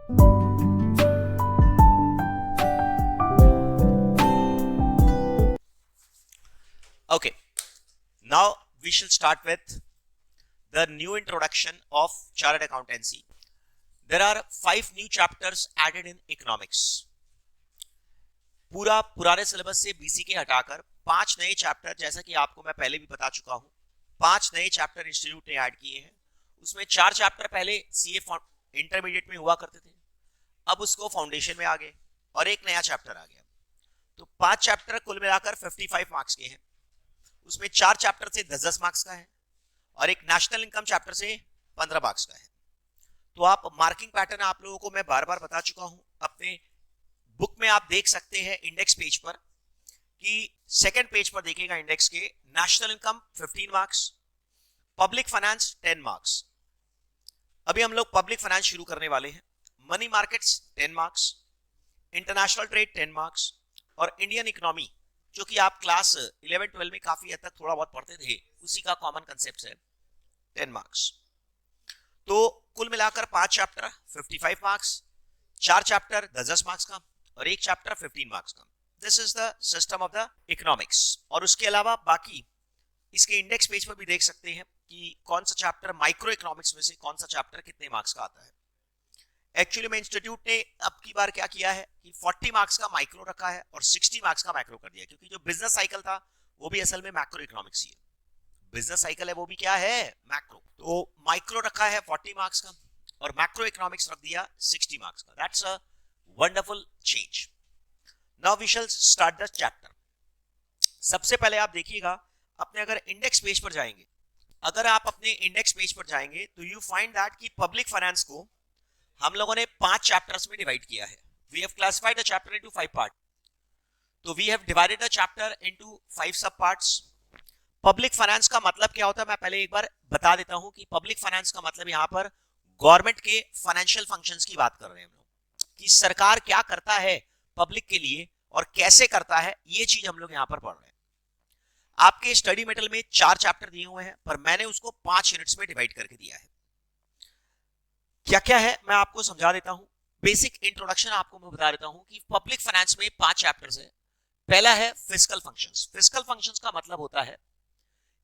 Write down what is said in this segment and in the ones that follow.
Okay, now we shall start with the new introduction of chartered accountancy. There are 5 new chapters added in economics. पूरा पुराने syllabus से BC के हटाकर 5 नए chapter, जैसा कि आपको मैं पहले भी बता चुका हूं, 5 नए चैप्टर इंस्टीट्यूट ने ऐड किए हैं। उसमें 4 चैप्टर पहले सीए इंटरमीडिएट में हुआ करते थे, अब उसको फाउंडेशन में आ गए और एक नया चैप्टर आ गया। तो 5 चैप्टर कुल मिलाकर 55 मार्क्स के हैं। उसमें 4 चैप्टर से 10-10 मार्क्स का है और एक नेशनल इनकम चैप्टर से 15 मार्क्स का है। तो आप मार्किंग पैटर्न आप लोगों को मैं बार बार बता चुका हूं। अपने बुक में आप देख सकते हैं इंडेक्स पेज पर कि सेकंड पेज पर देखिएगा इंडेक्स के, national income 15 marks, public finance 10 marks. अभी हम लोग पब्लिक फाइनेंस शुरू करने वाले हैं। Money markets 10 marks, international trade 10 marks और इंडियन इकोनॉमी, जो कि आप क्लास 11-12 में काफी हद तक थोड़ा बहुत पढ़ते थे, उसी का कॉमन कंसेप्ट है, 10 मार्क्स। तो कुल मिलाकर 5 चैप्टर 55 मार्क्स, 4 चैप्टर 10-10 मार्क्स का और एक चैप्टर 15 मार्क्स का। This is the system of the economics. और उसके अलावा बाकी इसके इंडेक्स पेज पर भी देख सकते हैं कि कौन सा चैप्टर माइक्रो इकोनॉमिक्स में से कौन सा चैप्टर कितने मार्क्स का आता है। एक्चुअली में इंस्टीट्यूट ने अब की बार क्या किया है कि 40 मार्क्स का माइक्रो रखा है और 60 मार्क्स का मैक्रो कर दिया, क्योंकि जो बिजनेस साइकिल था वो भी असल में मैक्रो इकोनॉमिक्स ही है। बिजनेस साइकिल है वो भी क्या है, मैक्रो। तो माइक्रो रखा है 40 मार्क्स का और मैक्रो इकोनॉमिक्स रख दिया 60 मार्क्स का। That's a wonderful change. Now we shall start the chapter. सबसे पहले आप देखिएगा अपने अगर इंडेक्स पेज पर जाएंगे, अगर आप अपने इंडेक्स पेज पर जाएंगे तो यू फाइंड दैट कि पब्लिक फाइनेंस को हम लोगों ने 5 चैप्टर्स में डिवाइड किया है। We have classified the chapter into 5 part. तो we have divided the chapter into 5 sub parts. Public finance का मतलब क्या होता है मैं पहले एक बार बता देता हूं कि पब्लिक फाइनेंस का मतलब यहां पर गवर्नमेंट के फाइनेंशियल फंक्शंस की बात कर रहे हैं हम लोग, कि सरकार क्या करता है पब्लिक के लिए और कैसे करता है, ये चीज हम लोग यहां पर पढ़ रहे हैं। आपके स्टडी मेटेरियल में 4 चैप्टर दिए हुए हैं, पर मैंने उसको 5 यूनिट्स में डिवाइड करके दिया है। क्या क्या है मैं आपको समझा देता हूं। बेसिक इंट्रोडक्शन आपको मैं बता देता हूं कि पब्लिक फाइनेंस में 5 चैप्टर्स है। पहला है फिस्कल फंक्शंस। फिस्कल फंक्शंस का मतलब होता है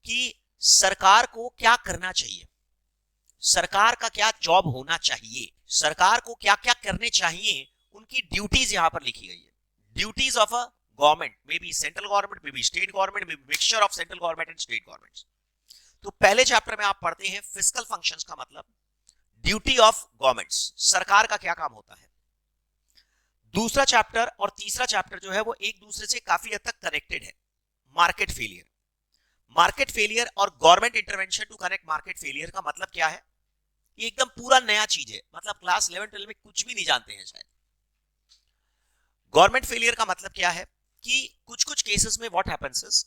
कि सरकार को क्या करना चाहिए, सरकार का क्या जॉब होना चाहिए, सरकार को क्या क्या करने चाहिए, उनकी ड्यूटीज यहां पर लिखी गई है। Duties of a government, may be central government, may be state government, may be mixture of central government and state government. तो पहले चैप्टर में आप पढ़ते हैं फिस्कल फंक्शंस का मतलब ड्यूटी ऑफ गवर्नमेंट्स, सरकार का क्या काम होता है। दूसरा चैप्टर और तीसरा चैप्टर जो है वो एक दूसरे से काफी हद तक कनेक्टेड है। Market failure. मार्केट फेलियर और government intervention to connect market failure का मतलब क्या है, ये एकदम पूरा नया चीज है। मतलब क्लास 11-12 में कुछ भी नहीं जानते हैं शायद। गवर्नमेंट फेलियर का मतलब क्या है कि कुछ कुछ केसेस में what happens is,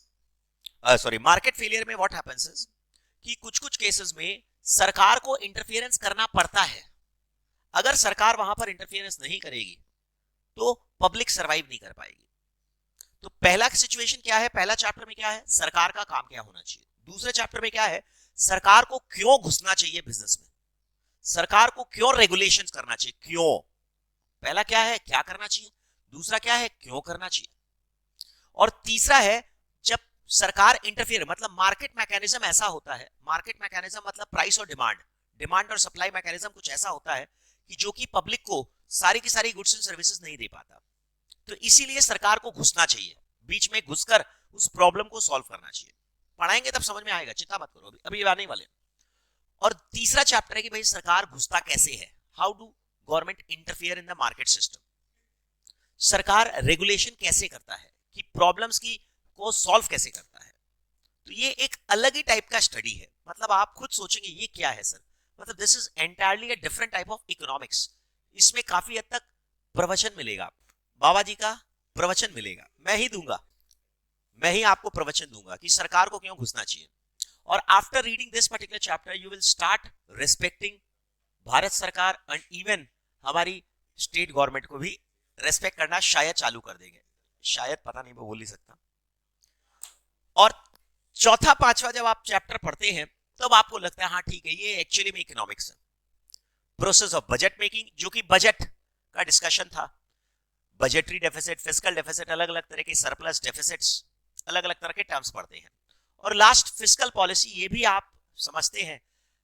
sorry, market failure में व्हाट हैपेंस इज कि कुछ कुछ केसेस में सरकार को इंटरफेरेंस करना पड़ता है। अगर सरकार वहां पर इंटरफेरेंस नहीं करेगी तो पब्लिक सरवाइव नहीं कर पाएगी। तो पहला सिचुएशन क्या है, पहला चैप्टर में क्या है, सरकार का काम क्या होना चाहिए। दूसरे चैप्टर में क्या है, सरकार को क्यों घुसना चाहिए बिजनेस में, सरकार को क्यों रेगुलेशंस करना चाहिए, क्यों। पहला क्या है, क्या करना चाहिए, दूसरा क्या है, क्यों करना चाहिए, और तीसरा है जब सरकार इंटरफियर, मतलब मार्केट मैकेनिज्म ऐसा होता है। मार्केट मैकेनिज्म मतलब प्राइस और डिमांड, डिमांड और सप्लाई मैकेनिज्म कुछ ऐसा होता है कि जो कि पब्लिक को सारी की सारी गुड्स एंड सर्विसेज नहीं दे पाता। तो इसीलिए सरकार को घुसना चाहिए, बीच में घुसकर उस प्रॉब्लम को सॉल्व करना चाहिए। पढ़ाएंगे तब समझ में आएगा, चिंता मत करो, अभी आने वाले। और तीसरा चैप्टर है कि भाई सरकार घुसता कैसे है, how do government interfere in the market system. सरकार रेगुलेशन कैसे करता है, कि प्रॉब्लम्स की को सॉल्व कैसे करता है। तो ये एक अलग ही टाइप का स्टडी है। मतलब आप खुद सोचेंगे ये क्या है सर, मतलब this is entirely a different type of economics. इसमें काफी हद तक प्रवचन मिलेगा, बाबा जी का प्रवचन मिलेगा, मैं ही दूंगा, मैं ही आपको प्रवचन दूंगा कि सरकार को क्यों घुसना चाहिए। और after reading this particular chapter you will start respecting Bharat सरकार एंड इवन हमारी स्टेट गवर्नमेंट को भी रेस्पेक्ट करना शायद चालू कर देंगे, शायद, पता नहीं, मैं बोल नहीं सकता। और चौथा पांचवा जब आप चैप्टर पढ़ते हैं तब आपको लगता है हाँ ठीक है ये एक्चुअली में इकोनॉमिक्स है। प्रोसेस ऑफ बजट मेकिंग, जो कि बजट का डिस्कशन था, बजटरी डेफिसिट, फिस्कल डेफिसिट, अलग अलग तरह के सरप्लस डेफिसिट्स, अलग अलग तरह के टर्म्स पढ़ते हैं। और लास्ट फिस्कल पॉलिसी, ये भी आप समझते हैं,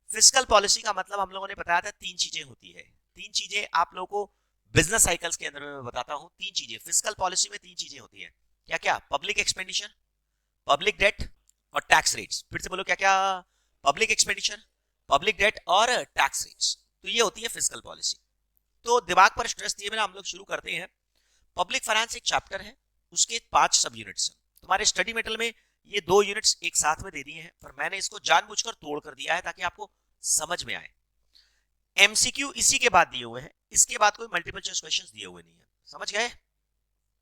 फिस्कल पॉलिसी का मतलब हम लोगों ने बताया था तीन चीजें होती है। तीन चीजें आप लोगों को बिजनेस साइकिल्स के अंदर मैं बताता हूं। तीन चीजें फिस्कल पॉलिसी में, तीन चीजें होती है। क्या क्या? पब्लिक एक्सपेंडिचर, पब्लिक डेट और टैक्स रेट्स। फिर से बोलो क्या क्या? पब्लिक एक्सपेंडिचर, पब्लिक डेट और टैक्स रेट्स। तो ये होती है फिस्कल पॉलिसी। तो दिमाग पर स्ट्रेस दिए बिना हम लोग शुरू करते हैं। पब्लिक फाइनेंस एक चैप्टर है, उसके 5 सब यूनिट्स हैं। तुम्हारे स्टडी मेटेरियल में ये 2 यूनिट्स एक साथ में दे दिए हैं, पर मैंने इसको जानबूझकर तोड़ कर दिया है ताकि आपको समझ में आए। एमसीक्यू इसी के बाद दिए हुए हैं, इसके बाद कोई मल्टीपल चॉइस क्वेश्चंस दिए हुए नहीं है। समझ गए?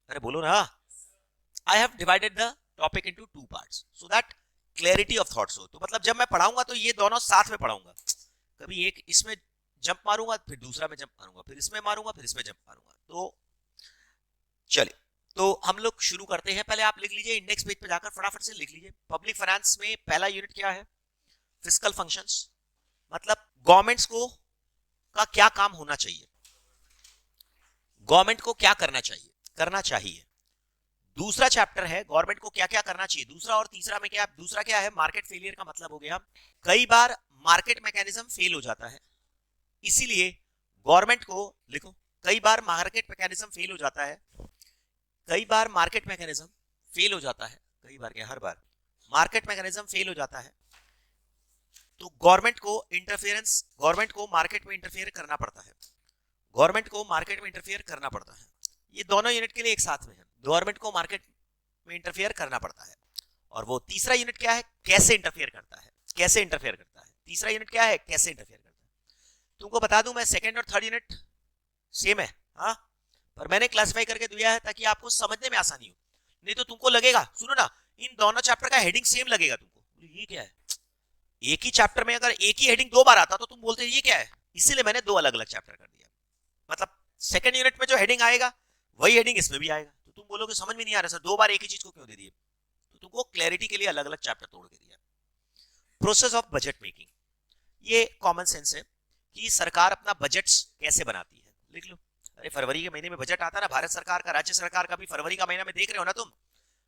अरे बोलो ना। I have divided the topic into 2 parts so that clarity of thoughts हो। तो मतलब जब मैं पढ़ाऊंगा तो ये दोनों साथ में पढ़ाऊंगा। कभी एक इसमें जंप मारूंगा, फिर दूसरा में जंप मारूंगा, फिर इसमें मारूंगा, फिर इसमें जंप मारूंगा। तो चलिए, तो हम लोग शुरू करते हैं। पहले आप लिख लीजिए, इंडेक्स पेज पे जाकर फटाफट से लिख लीजिए। पब्लिक फाइनेंस में पहला यूनिट क्या है? फिस्कल फंक्शंस, मतलब गवर्नमेंट्स को का क्या काम होना चाहिए, गवर्नमेंट को क्या करना चाहिए। दूसरा चैप्टर है गवर्नमेंट को क्या क्या करना चाहिए। दूसरा और तीसरा में क्या? दूसरा क्या है? मार्केट फेलियर का मतलब हो गया कई बार मार्केट मैकेनिज्म फेल हो जाता है, इसीलिए गवर्नमेंट को लिखो, कई बार मार्केट मैकेनिज्म फेल हो जाता है, कई बार मार्केट मैकेनिज्म फेल हो जाता है, कई बार क्या, हर बार मार्केट मैकेनिज्म फेल हो जाता है, तो गवर्नमेंट को मार्केट में इंटरफेयर करना पड़ता है, गवर्नमेंट को मार्केट में इंटरफेयर करना पड़ता है। ये दोनों यूनिट के लिए एक साथ में है, गवर्नमेंट को मार्केट में इंटरफेयर करना पड़ता है। और वो तीसरा यूनिट क्या है? कैसे इंटरफेयर करता है, कैसे इंटरफेयर करता है। तीसरा यूनिट क्या है? कैसे इंटरफेयर करता है। तुमको बता दूं मैं, सेकंड और थर्ड यूनिट सेम है, हाँ, पर मैंने क्लासिफाई करके दिया है ताकि आपको समझने में आसानी हो। नहीं तो तुमको लगेगा, सुनो ना, इन दोनों चैप्टर का हेडिंग सेम लगेगा तुमको, ये क्या है। एक ही चैप्टर में अगर एक ही हेडिंग 2 बार आता तो तुम बोलते ये क्या है। इसीलिए मैंने 2 अलग अलग चैप्टर कर दिया। मतलब सेकंड यूनिट में जो हेडिंग आएगा वही हेडिंग इसमें भी आएगा, तो तुम बोलोगे समझ में नहीं आ रहा सर, 2 बार एक ही चीज को क्यों दे दिए। तो तुमको क्लैरिटी के लिए अलग अलग चैप्टर तोड़ के दिया। प्रोसेस ऑफ बजट मेकिंग, ये कॉमन सेंस है कि सरकार अपना बजट कैसे बनाती है। लिख लो, अरे फरवरी के महीने में बजट आता है ना, भारत सरकार का, राज्य सरकार का भी फरवरी का महीना में देख रहे हो ना तुम।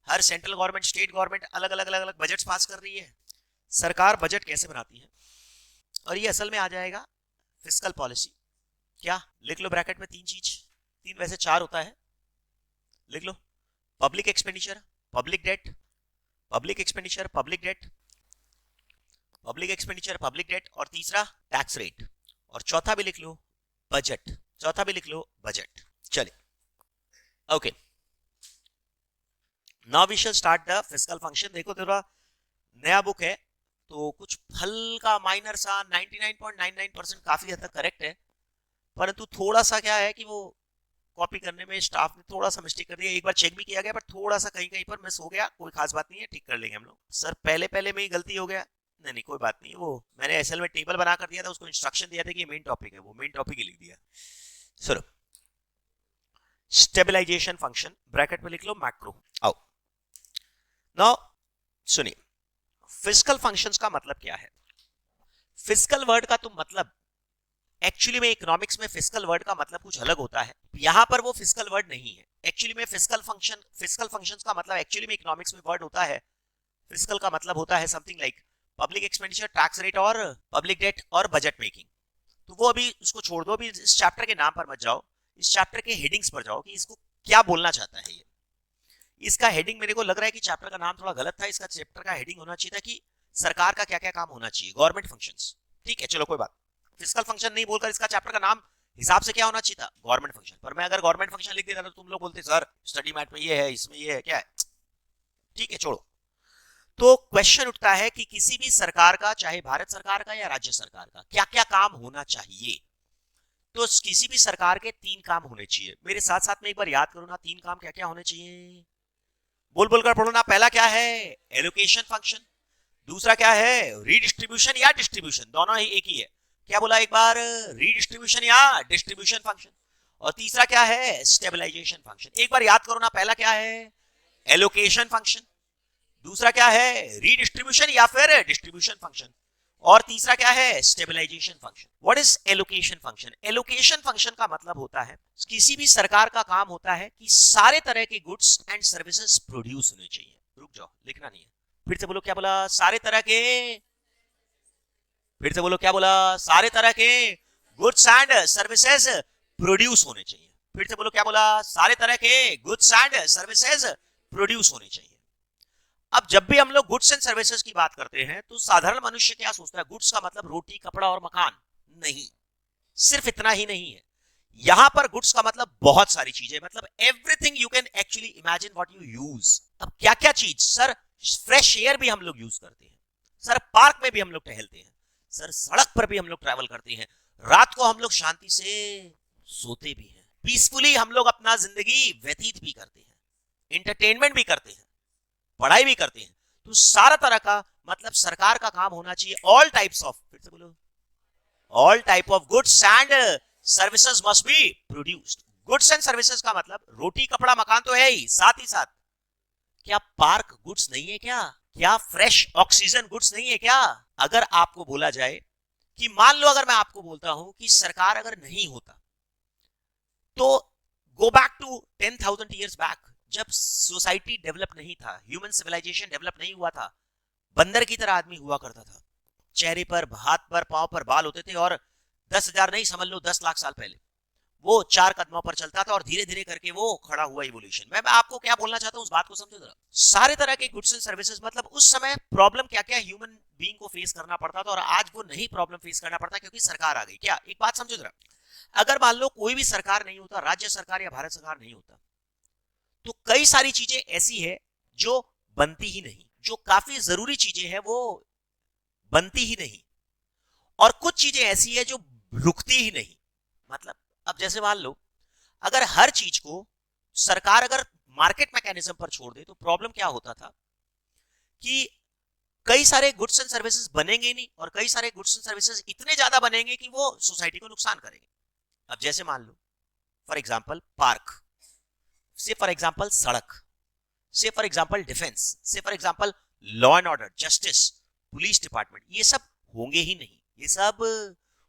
हर सेंट्रल गवर्नमेंट, स्टेट गवर्नमेंट अलग अलग बजट पास कर रही है। सरकार बजट कैसे बनाती है, और ये असल में आ जाएगा फिस्कल पॉलिसी। क्या लिख लो ब्रैकेट में 3 चीज, 3 वैसे 4 होता है, लिख लो। Public expenditure, public debt, public expenditure, public debt, public expenditure, public debt, और तीसरा टैक्स रेट, और चौथा भी लिख लो बजट, चौथा भी लिख लो बजट। चलिए, okay, now we shall start the fiscal function. देखो थोड़ा नया बुक है तो कुछ हल्का माइनर सा 99.99% काफी हद तक करेक्ट है, परंतु थोड़ा सा क्या है कि वो कॉपी करने में स्टाफ ने थोड़ा सा मिस्टेक कर दिया। एक बार चेक भी किया गया पर थोड़ा सा कहीं कहीं पर मिस हो गया, कोई खास बात नहीं है, ठीक कर लेंगे हम लोग। सर पहले पहले में ही गलती हो गया, नहीं नहीं कोई बात नहीं, वो मैंने असल में टेबल बना कर दिया था, उसको इंस्ट्रक्शन दिया था कि मेन टॉपिक है, वो मेन टॉपिक ही लिख दिया। सुनो, स्टेबलाइजेशन फंक्शन ब्रैकेट में लिख लो मैक्रो। आओ नाउ सुनिए, फिस्कल फंक्शंस का मतलब क्या है। फिस्कल वर्ड का तुम मतलब एक्चुअली में इकोनॉमिक्स में फिस्कल वर्ड का मतलब कुछ अलग होता है, यहां पर वो फिस्कल वर्ड नहीं है। एक्चुअली में फिस्कल फंक्शंस का मतलब एक्चुअली में इकोनॉमिक्स में वर्ड होता है, फिस्कल का मतलब होता है something like public expenditure, tax rate और पब्लिक डेट और बजट मेकिंग। तो वो अभी उसको छोड़ दो, अभी इस चैप्टर के नाम पर मत जाओ, इस चैप्टर के हेडिंग्स पर जाओ कि इसको क्या बोलना चाहता है ये। इसका हेडिंग मेरे को लग रहा है कि चैप्टर का नाम थोड़ा गलत था, इसका चैप्टर का हेडिंग होना चाहिए था कि सरकार का क्या क्या काम होना चाहिए, गवर्नमेंट फंक्शंस। ठीक है चलो कोई बात, फिस्कल फंक्शन नहीं बोलकर इसका चैप्टर का नाम हिसाब से क्या होना चाहिए था, गवर्नमेंट फंक्शन। पर मैं अगर गवर्नमेंट फंक्शन लिख देता तो तुम लोग बोलते सर स्टडी मैट में ये है, इसमें ये है, क्या है। ठीक है छोड़ो। तो क्वेश्चन उठता है कि किसी भी सरकार का, चाहे भारत सरकार का या राज्य सरकार का, क्या क्या काम होना चाहिए। तो किसी भी सरकार के 3 काम होने चाहिए। मेरे साथ साथ में एक बार याद करो ना, 3 काम क्या क्या होने चाहिए, बोल बोलकर पढ़ो ना। पहला क्या है? Allocation function. दूसरा क्या है? रीडिस्ट्रीब्यूशन या डिस्ट्रीब्यूशन, दोनों ही एक ही है। क्या बोला एक बार? रीडिस्ट्रीब्यूशन या डिस्ट्रीब्यूशन फंक्शन। और तीसरा क्या है? Stabilisation function. एक बार याद करो ना, पहला क्या है? Allocation function. दूसरा क्या है? रीडिस्ट्रीब्यूशन या फिर डिस्ट्रीब्यूशन फंक्शन। और तीसरा क्या है, stabilisation function. What is allocation function? Allocation function का मतलब होता है किसी भी सरकार का काम होता है कि सारे तरह के गुड्स एंड सर्विसेज प्रोड्यूस होने चाहिए। रुक जाओ, लिखना नहीं है, फिर से बोलो, क्या बोला? सारे तरह के, फिर से बोलो, क्या बोला? सारे तरह के गुड्स एंड सर्विसेज प्रोड्यूस होने चाहिए। फिर से बोलो, क्या बोला? सारे तरह के गुड्स एंड सर्विसेज प्रोड्यूस होने चाहिए। अब जब भी हम लोग गुड्स एंड सर्विसेज की बात करते हैं तो साधारण मनुष्य क्या सोचता है? गुड्स का मतलब रोटी, कपड़ा और मकान? नहीं, सिर्फ इतना ही नहीं है। यहां पर गुड्स का मतलब बहुत सारी चीजें, मतलब everything you can actually imagine what you use. अब क्या क्या चीज? सर, फ्रेश एयर भी हम लोग यूज करते हैं, सर पार्क में भी हम लोग टहलते हैं, सर सड़क पर भी हम लोग ट्रैवल करते हैं, रात को हम लोग शांति से सोते भी हैं, पीसफुली हम लोग अपना जिंदगी व्यतीत भी करते हैं, इंटरटेनमेंट भी करते हैं, पढ़ाई भी करते हैं। तो सारा तरह का मतलब सरकार का काम होना चाहिए ऑल टाइप्स ऑफ, फिर से बोलो, all type of goods and services must be produced. Goods and services का मतलब रोटी, कपड़ा, मकान तो है ही, साथ ही साथ क्या पार्क गुड्स नहीं है क्या? क्या फ्रेश ऑक्सीजन गुड्स नहीं है क्या? अगर आपको बोला जाए कि मान लो, अगर मैं आपको बोलता हूं कि सरकार अगर नहीं होता तो go back to 10,000 years back, जब सोसाइटी डेवलप नहीं था, ह्यूमन सिविलाइजेशन डेवलप नहीं हुआ था, बंदर की तरह आदमी हुआ करता था, चेहरे पर, हाथ पर, पांव पर बाल होते थे, और 10,000 नहीं, समझ लो 10 लाख साल पहले वो 4 कदमों पर चलता था, और धीरे धीरे करके वो खड़ा हुआ इवोल्यूशन। मैं आपको क्या बोलना चाहता हूं, उस बात को समझो जरा। सारे तरह के गुड्स एंड सर्विसेज मतलब उस समय प्रॉब्लम क्या क्या ह्यूमन बीइंग को फेस करना पड़ता था, और आज वो नहीं प्रॉब्लम फेस करना पड़ता क्योंकि सरकार आ गई। क्या, एक बात समझो जरा, अगर मान लो कोई भी सरकार नहीं होता, राज्य सरकार या भारत सरकार नहीं होता, तो कई सारी चीजें ऐसी है जो बनती ही नहीं, जो काफी जरूरी चीजें हैं वो बनती ही नहीं, और कुछ चीजें ऐसी है जो रुकती ही नहीं। मतलब अब जैसे मान लो, अगर हर चीज को सरकार अगर मार्केट मैकेनिज्म पर छोड़ दे तो प्रॉब्लम क्या होता था कि कई सारे गुड्स एंड सर्विसेज बनेंगे ही नहीं, और कई सारे गुड्स एंड सर्विसेज इतने ज्यादा बनेंगे कि वो सोसाइटी को नुकसान करेंगे। अब जैसे मान लो फॉर एग्जांपल पार्क, से फॉर एग्जांपल सड़क, से फॉर एग्जांपल डिफेंस, से for example law and order, justice, police department, ये सब होंगे ही नहीं, ये सब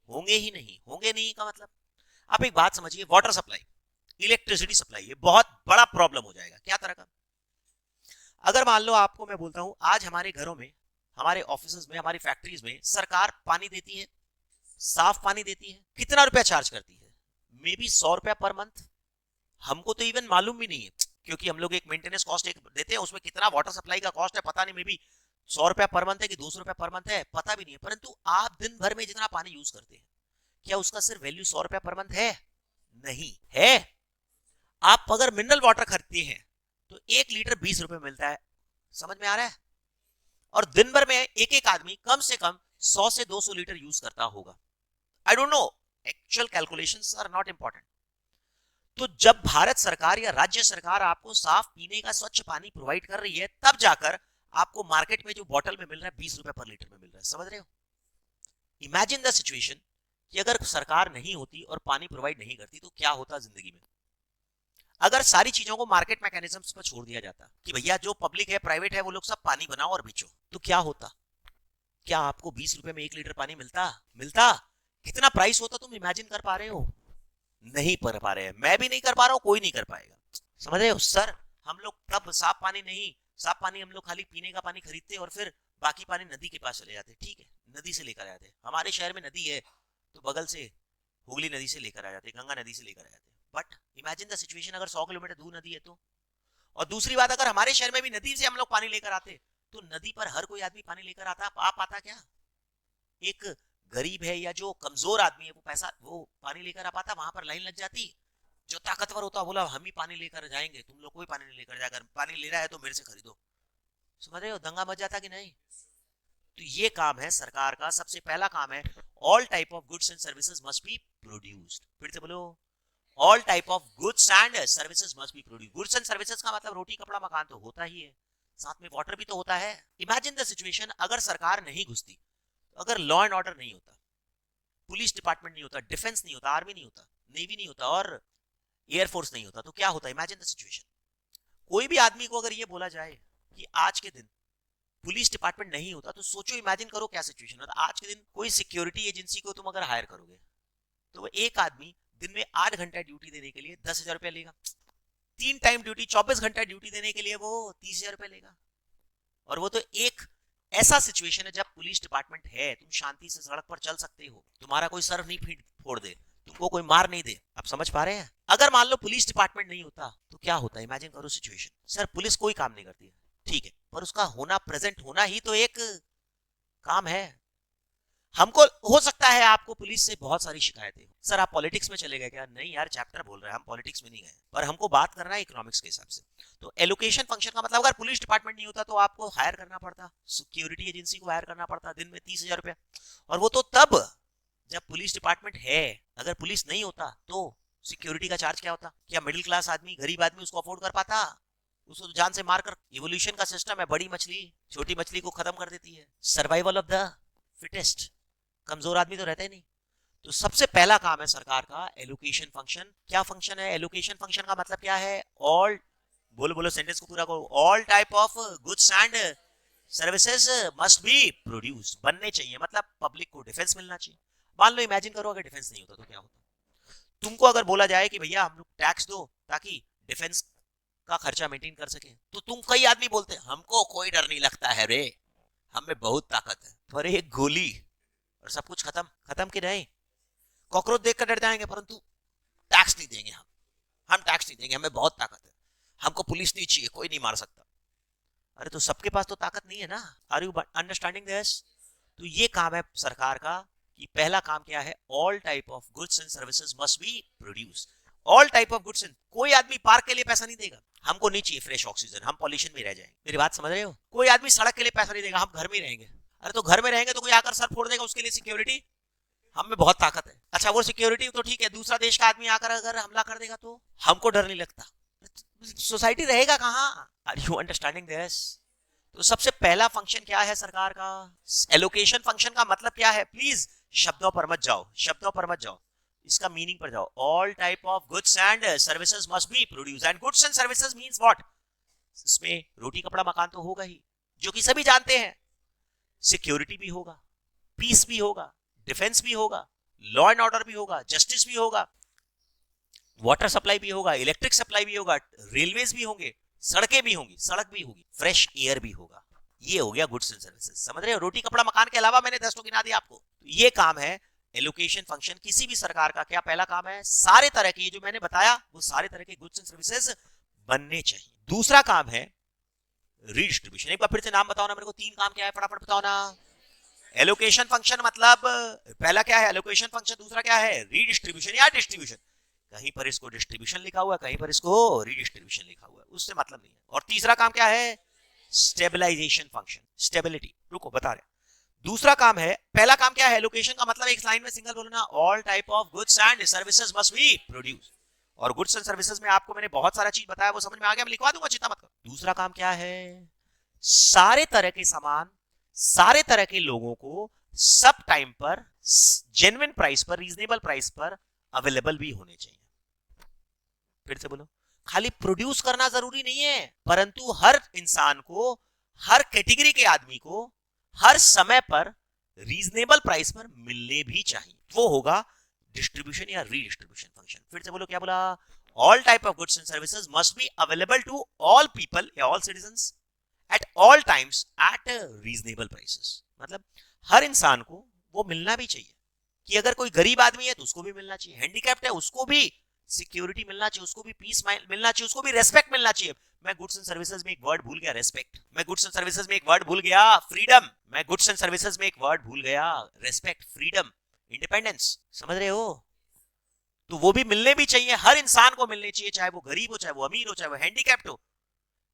होंगे ही नहीं। होंगे नहीं का मतलब आप एक बात समझिए, वाटर सप्लाई, इलेक्ट्रिसिटी सप्लाई, ये बहुत बड़ा प्रॉब्लम हो जाएगा। क्या तरह का? अगर मान लो आपको मैं बोलता हूं आज हमारे घरों में, हमारे ऑफिस में, हमारी फैक्ट्रीज में सरकार पानी देती है, साफ पानी देती है, कितना रुपया चार्ज करती है? मे बी 100 रुपया पर मंथ। हमको तो इवन मालूम भी नहीं है, क्योंकि हम लोग एक मेंटेनेंस कॉस्ट एक देते हैं, उसमें कितना वाटर सप्लाई का कॉस्ट है पता नहीं, मे बी 100 रुपया पर मंथ है कि 200 रुपया पर मंथ है, पता भी नहीं है। परंतु आप दिन भर में जितना पानी यूज करते हैं, क्या उसका सिर्फ वैल्यू 100 रुपया पर मंथ है? नहीं है। आप अगर मिनरल वाटर खरीदते हैं तो 1 लीटर 20 रुपए मिलता है, समझ में आ रहा है? और दिन भर में एक एक आदमी कम से कम 100 से 200 लीटर यूज करता होगा। I don't know, actual calculations are not important. तो जब भारत सरकार या राज्य सरकार आपको साफ पीने का स्वच्छ पानी प्रोवाइड कर रही है, तब जाकर आपको मार्केट में जो बॉटल में मिल रहा है 20 रुपए पर लीटर में मिल रहा है। समझ रहे हो? इमेजिन द सिचुएशन कि अगर सरकार नहीं होती और पानी प्रोवाइड नहीं करती तो क्या होता जिंदगी में। अगर सारी चीजों को मार्केट मैकेनिज्म्स पर छोड़ दिया जाता कि भैया जो पब्लिक है, प्राइवेट है, वो लोग सब पानी बनाओ और बेचो, तो क्या होता? क्या आपको 20 रुपए में 1 लीटर पानी मिलता? कितना प्राइस होता तुम इमेजिन कर पा रहे हो? नहीं कर पा रहे हैं, मैं भी नहीं कर पा रहा हूं, कोई नहीं कर पाएगा। समझ रहे हो सर? हम लोग तब साफ पानी नहीं, साफ पानी हम लोग खाली पीने का पानी खरीदते और फिर बाकी पानी नदी के पास चले जाते। ठीक है, नदी से लेकर आते, हमारे शहर में नदी है तो बगल से हुगली नदी से लेकर आ जाते, गंगा नदी से लेकर आ जाते। बट इमेजिन द सिचुएशन, अगर 100 किलोमीटर दूर नदी है तो। और दूसरी बात, अगर हमारे शहर में भी नदी से हम लोग पानी लेकर आते तो नदी पर हर कोई आदमी पानी लेकर आता, आप आता क्या? एक गरीब है या जो कमजोर आदमी है वो पानी लेकर आ पाता? वहां पर लाइन लग जाती। जो ताकतवर होता बोला हम ही पानी लेकर जाएंगे, तुम लोग कोई पानी नहीं लेकर जाएगा, पानी ले रहा है तो मेरे से खरीदो। समझ रहे हो? दंगा मच जाता कि नहीं? तो ये काम है सरकार का, सबसे पहला काम है all type of goods and services must be produced. फिर से बोलो, all type of goods and services must be produced. Goods and services का मतलब रोटी, कपड़ा, मकान तो होता ही है, साथ में वाटर भी तो होता है। इमेजिन द सिचुएशन, अगर सरकार नहीं घुसती, अगर लॉ एंड ऑर्डर नहीं होता, पुलिस डिपार्टमेंट नहीं होता, डिफेंस नहीं होता, आर्मी नहीं होता, नेवी नहीं होता और एयरफोर्स नहीं होता, तो क्या होता? Imagine the situation. कोई भी आदमी को अगर ये बोला जाए कि आज के दिन पुलिस डिपार्टमेंट नहीं होता तो सोचो, इमेजिन करो क्या सिचुएशन होता। आज के दिन कोई सिक्योरिटी एजेंसी को तुम अगर हायर करोगे तो वो एक आदमी दिन में 8 घंटा ड्यूटी देने के लिए 10,000 रुपया लेगा। 3 टाइम ड्यूटी 24 घंटा ड्यूटी देने के लिए वो 30,000 रुपया लेगा। और वो तो एक ऐसा सिचुएशन है जब पुलिस डिपार्टमेंट है, तुम शांति से सड़क पर चल सकते हो, तुम्हारा कोई सर नहीं फोड़ दे, तुमको कोई मार नहीं दे। आप समझ पा रहे हैं? अगर मान लो पुलिस डिपार्टमेंट नहीं होता तो क्या होता है? इमेजिन करो सिचुएशन। सर पुलिस कोई काम नहीं करती है, ठीक है, पर उसका होना, प्रेजेंट होना ही तो एक काम है। हमको हो सकता है आपको पुलिस से बहुत सारी शिकायतें, सर आप पॉलिटिक्स में चले गए क्या? नहीं यार, चैप्टर बोल रहे हैं, हम पॉलिटिक्स में नहीं गए, पर हमको बात करना है इकोनॉमिक्स के हिसाब से। तो एलोकेशन फंक्शन का मतलब, अगर पुलिस डिपार्टमेंट नहीं होता तो आपको हायर करना पड़ता, सिक्योरिटी एजेंसी को हायर करना पड़ता, दिन में 30,000 रुपया। और वो तो तब जब पुलिस डिपार्टमेंट है। अगर पुलिस नहीं होता तो सिक्योरिटी का चार्ज क्या होता? क्या मिडिल क्लास आदमी, गरीब आदमी उसको अफोर्ड कर पाता? उसको तो जान से मारकर, इवोल्यूशन का सिस्टम है, बड़ी मछली छोटी मछली को खत्म कर देती है, सर्वाइवल ऑफ द फिटेस्ट, कमजोर आदमी तो रहता ही नहीं। तो सबसे पहला काम है सरकार का एलोकेशन फंक्शन। क्या फंक्शन है एलोकेशन फंक्शन का? मतलब क्या है? ऑल, बोलो बोलो, सेंटेंस को पूरा करो। All type of goods and services must B produce, बनने चाहिए, मतलब पब्लिक को डिफेंस मिलना चाहिए। मान लो, इमेजिन करो अगर डिफेंस नहीं होता तो क्या होता? तुमको अगर बोला जाए कि भैया हम लोग टैक्स दो ताकि डिफेंस का खर्चा मेंटेन कर सके, तो तुम, कई आदमी बोलते हैं हमको कोई डर नहीं लगता है रे, हमें बहुत ताकत है, पर एक गोली और सब कुछ खत्म। खत्म कि नहीं? कॉकरोच देखकर डर जाएंगे, परंतु टैक्स नहीं देंगे, हम टैक्स नहीं देंगे, हमें बहुत ताकत है, हमको पुलिस नहीं चाहिए, कोई नहीं मार सकता। अरे तो सबके पास तो ताकत नहीं है ना। Are you understanding this? तो ये काम है सरकार का कि पहला काम क्या है? All type of goods and services must B produce. All type of goods and, कोई आदमी पार्क के लिए पैसा नहीं देगा, हमको नहीं चाहिए फ्रेश ऑक्सीजन, हम पॉल्यूशन में रह जाएंगे। मेरी बात समझ रहे हो? कोई आदमी सड़क के लिए पैसा नहीं देगा, हम घर में ही रहेंगे। अरे तो घर में रहेंगे तो कोई आकर सर फोड़ देगा, उसके लिए सिक्योरिटी, हमें बहुत ताकत है। अच्छा वो सिक्योरिटी तो ठीक है, दूसरा देश का आदमी आकर अगर हमला कर देगा तो हमको डर नहीं लगता, सोसाइटी रहेगा कहां? Are you understanding this? तो सबसे पहला फंक्शन क्या है सरकार का? एलोकेशन फंक्शन का मतलब क्या है? प्लीज शब्दों पर मत जाओ, शब्दों पर मत जाओ, इसका मीनिंग पर जाओ। All type of goods and services must B produce, and goods and services means what? इसमें रोटी कपड़ा मकान तो होगा ही, जो कि सभी जानते हैं। सिक्योरिटी भी होगा, पीस भी होगा, डिफेंस भी होगा, लॉ एंड ऑर्डर भी होगा, जस्टिस भी होगा, वाटर सप्लाई भी होगा, इलेक्ट्रिक सप्लाई भी होगा, रेलवेज भी होंगे, सड़कें भी होंगी, सड़क भी होगी, फ्रेश एयर भी होगा। ये हो गया गुड्स एंड सर्विसेज, समझ रहे हो? रोटी कपड़ा मकान के अलावा मैंने 10 तो गिना दिया आपको। तो ये काम है एलोकेशन फंक्शन किसी भी सरकार का। क्या पहला काम है? सारे तरह के, जो मैंने बताया वो सारे तरह के गुड्स एंड सर्विसेज बनने चाहिए। दूसरा काम है रीडिस्ट्रीब्यूशन। एक बार फिर से नाम बताओ ना मेरे को, 3 काम क्या है, फटाफट बताओ ना। एलोकेशन फंक्शन मतलब पहला क्या है? Allocation function. दूसरा क्या है? रीडिस्ट्रीब्यूशन या डिस्ट्रीब्यूशन। कहीं पर इसको डिस्ट्रीब्यूशन लिखा हुआ है, कहीं पर इसको रीडिस्ट्रीब्यूशन लिखा हुआ है, उससे मतलब नहीं है। और तीसरा काम क्या है? Stabilisation function, stability. रुको बता रहे। दूसरा काम है, पहला काम क्या है? एलोकेशन का मतलब एक लाइन में सिंगल बोलना, all type of goods and services must B produce. और गुड्स एंड सर्विसेज में आपको मैंने बहुत सारा चीज बताया, वो समझ में आ गया, मैं लिखवा दूंगा, चिंता मत करो। दूसरा काम क्या है? सारे तरह के सामान, सारे तरह के लोगों को सब टाइम पर, जेन्युइन प्राइस पर, रीजनेबल प्राइस पर अवेलेबल भी होने चाहिए। फिर से बोलो, खाली प्रोड्यूस करना जरूरी नहीं है, परंतु हर इंसान को, हर कैटेगरी के आदमी को हर समय पर रीजनेबल प्राइस पर मिलने भी चाहिए। वो होगा डिस्ट्रीब्यूशन या रीडिस्ट्रीब्यूशन फंक्शन। फिर से बोलो, क्या बोला? All type of goods and services must be available to all people या all citizens at all times at reasonable prices. मतलब हर इंसान को वो मिलना भी चाहिए, कि अगर कोई गरीब आदमी है तो उसको भी मिलना चाहिए, हैंडीकैप्ड है उसको भी सिक्योरिटी मिलना चाहिए, उसको भी पीस मिलना चाहिए, उसको भी रेस्पेक्ट मिलना चाहिए। मैं गुड्स एंड सर्विसेज में एक वर्ड भूल गया, रेस्पेक्ट। मैं गुड्स एंड सर्विसेज में एक वर्ड भूल गया, फ्रीडम। मैं गुड्स एंड सर्विसेज में एक वर्ड भूल गया, रेस्पेक्ट, फ्रीडम, इंडिपेंडेंस। समझ रहे हो? तो वो भी मिलने भी चाहिए, हर इंसान को मिलने चाहिए, चाहे वो गरीब हो, चाहे वो अमीर हो, चाहे वो हैंडीकैप्ड हो,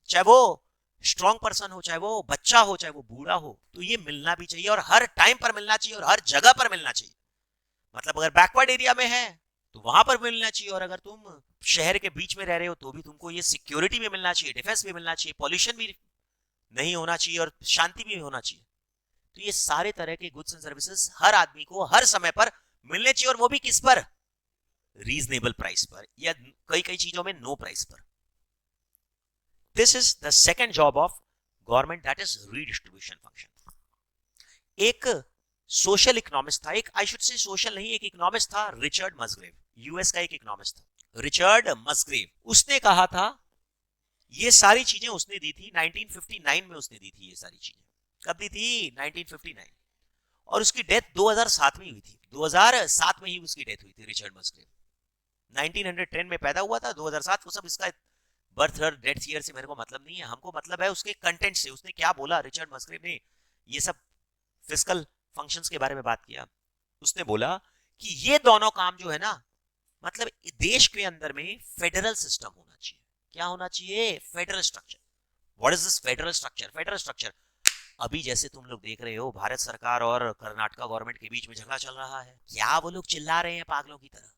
चाहे वो स्ट्रॉन्ग पर्सन हो, चाहे वो बच्चा हो, चाहे वो बूढ़ा हो। तो ये मिलना भी चाहिए, और हर टाइम पर मिलना चाहिए, और हर जगह पर मिलना चाहिए। मतलब अगर बैकवर्ड एरिया में है तो वहां पर मिलना चाहिए, और अगर तुम शहर के बीच में रह रहे हो तो भी तुमको ये सिक्योरिटी भी मिलना चाहिए, डिफेंस भी मिलना चाहिए, पॉल्यूशन भी नहीं होना चाहिए, और शांति भी होना चाहिए। तो ये सारे तरह के गुड्स एंड सर्विसेज हर आदमी को हर समय पर मिलने चाहिए, और वो भी किस पर? रीजनेबल प्राइस पर, या कई कई चीजों में नो प्राइस पर। This is the second job of government, that is redistribution function. एक सोशल इकोनॉमिस्ट था, एक आई शुड से सोशल नहीं, एक इकोनॉमिस्ट था, रिचर्ड मसग्रेव, यूएस का एक इकोनॉमिस्ट था, रिचर्ड मसग्रेव। उसने कहा था, ये सारी चीजें उसने दी थी 1959 में, उसने दी थी ये सारी चीजें। कब दी थी? 1959। और उसकी डेथ 2007 में हुई थी, 2007 में ही उसकी डेथ हुई थी रिचर्ड मसग्रेव। 1910 में पैदा हुआ था, 2007 को। सब इसका बर्थ और डेथ ईयर से मेरे को मतलब नहीं है, हमको मतलब है उसके कंटेंट से। उसने क्या बोला रिचर्ड मसग्रेव ने? ये सब फिस्कल फंक्शंस के बारे में बात किया। उसने बोला कि ये दोनों काम जो है ना, मतलब देश के अंदर में फेडरल सिस्टम होना चाहिए। क्या होना चाहिए? Federal structure. What is this federal structure? Federal structure अभी जैसे तुम लोग देख रहे हो, भारत सरकार और कर्नाटका गवर्नमेंट के बीच में झगड़ा चल रहा है। क्या वो लोग चिल्ला रहे हैं पागलों की तरह?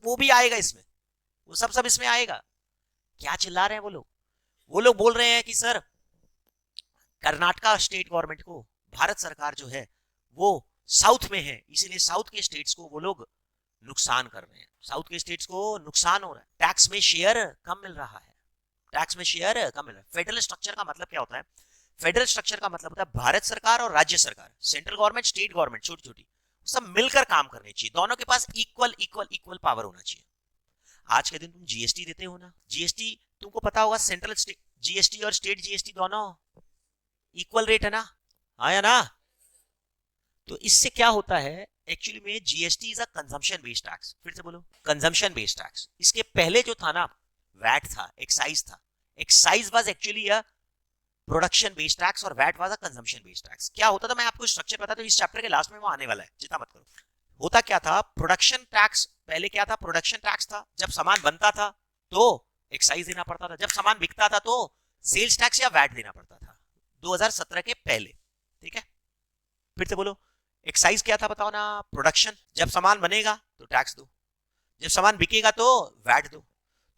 वो भी आएगा इसमें, वो सब इसमें आएगा। क्या चिल्ला रहे हैं वो लोग? वो लोग बोल रहे हैं कि सर, कर्नाटका स्टेट गवर्नमेंट को भारत सरकार जो है वो साउथ में है, इसीलिए साउथ के स्टेट्स को वो लोग नुकसान कर रहे हैं। साउथ के स्टेट्स को नुकसान हो रहा है, टैक्स में शेयर कम मिल रहा है, टैक्स में शेयर कम मिल रहा है। फेडरल स्ट्रक्चर का मतलब क्या होता है? फेडरल स्ट्रक्चर का मतलब होता है भारत सरकार और राज्य सरकार, सेंट्रल गवर्नमेंट, स्टेट गवर्नमेंट, छोटी छोटी, सब मिलकर काम करनी चाहिए। दोनों के पास इक्वल इक्वल इक्वल पावर होना चाहिए। आज के दिन तुम जीएसटी देते हो ना, जीएसटी तुमको पता होगा, सेंट्रल जीएसटी और स्टेट जीएसटी दोनों इक्वल रेट है ना? हाँ या ना? तो इससे क्या होता है एक्चुअली में, GST is a consumption based tax. फिर से बोलो, कंजम्पशन बेस्ड टैक्स। इसके पहले जो था ना, वैट था, एक्साइज था। Excise was actually a production based tax और VAT was a consumption based tax. क्या होता था, मैं आपको स्ट्रक्चर बता दूं, इस चैप्टर के लास्ट में वो आने वाला है, चिंता मत करो। होता क्या था, प्रोडक्शन टैक्स पहले क्या था? प्रोडक्शन टैक्स था। जब सामान बनता था तो एक्साइज देना पड़ता था, जब सामान बिकता था तो सेल्स टैक्स या वैट देना पड़ता था, 2017 के पहले। ठीक है, फिर से बोलो, एक्साइज क्या था बताओ ना? प्रोडक्शन, जब सामान बनेगा तो टैक्स दो, जब सामान बिकेगा तो वैट दो।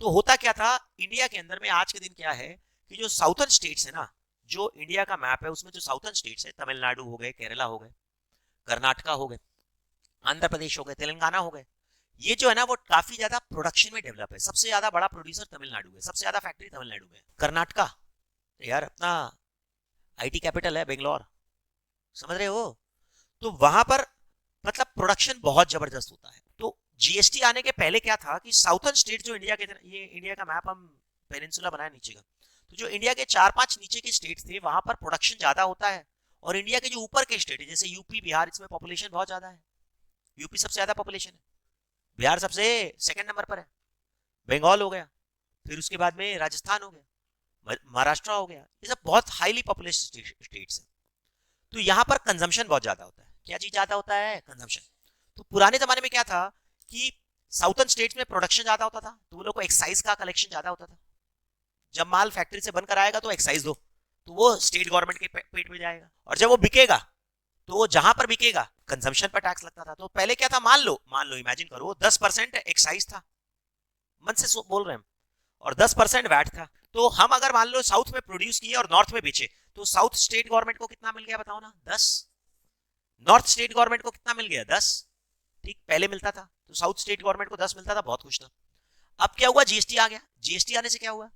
तो होता क्या था इंडिया के अंदर में, आज के दिन क्या है कि जो साउथर्न स्टेट्स है ना, जो इंडिया का मैप है उसमें जो साउथर्न स्टेट्स है, तमिलनाडु हो गए, केरला हो गए, कर्नाटका हो गए, आंध्र प्रदेश हो गए, तेलंगाना हो गए, ये जो है ना वो काफी ज्यादा प्रोडक्शन में डेवलप है। सबसे ज्यादा बड़ा प्रोड्यूसर तमिलनाडु है, सबसे ज्यादा फैक्ट्री तमिलनाडु में। कर्नाटका यार अपना आईटी कैपिटल है, बेंगलोर, समझ रहे हो? तो वहां पर मतलब प्रोडक्शन बहुत जबरदस्त होता है। तो जीएसटी आने के पहले क्या था कि साउथर्न स्टेट जो इंडिया के, ये इंडिया का मैप हम पेनिनसुला बनाया नीचे का, तो जो इंडिया के 4-5 नीचे के स्टेट थे वहां पर प्रोडक्शन ज्यादा होता है। और इंडिया के जो ऊपर के स्टेट है जैसे यूपी, बिहार, इसमें पॉपुलेशन बहुत ज्यादा है। यूपी सबसे ज्यादा पॉपुलेशन है, बिहार सबसे सेकंड नंबर पर है, बंगाल हो गया, फिर उसके बाद में राजस्थान हो गया, महाराष्ट्र हो गया, ये सब बहुत हाईली पॉपुलेशन स्टेट्स है। तो यहाँ पर कंजम्पशन बहुत ज्यादा होता है। क्या चीज ज्यादा होता है? कंजम्पशन। तो पुराने जमाने में क्या था कि साउथर्न स्टेट्स में प्रोडक्शन ज्यादा होता था, तो वो लोग को एक्साइज का कलेक्शन ज्यादा होता था। जब माल फैक्ट्री से बनकर आएगा तो एक्साइज दो, तो वो स्टेट गवर्नमेंट के पेट में जाएगा। और जब वो बिकेगा तो वो जहां पर बिकेगा कंजम्पशन पर टैक्स लगता था। तो पहले क्या था, मान लो इमेजिन करो 10% एक्साइज था, मन से बोल रहे हैं, और 10% वैट था। तो हम अगर मान लो साउथ में प्रोड्यूस किए और नॉर्थ में बेचे, तो साउथ स्टेट गवर्नमेंट को कितना मिल गया बताओ ना? 10। नॉर्थ स्टेट गवर्नमेंट को कितना मिल गया? 10। ठीक, पहले मिलता था तो साउथ स्टेट गवर्नमेंट को 10 मिलता था, बहुत खुश था। अब क्या हुआ? जीएसटी आ गया। जीएसटी आने से क्या हुआ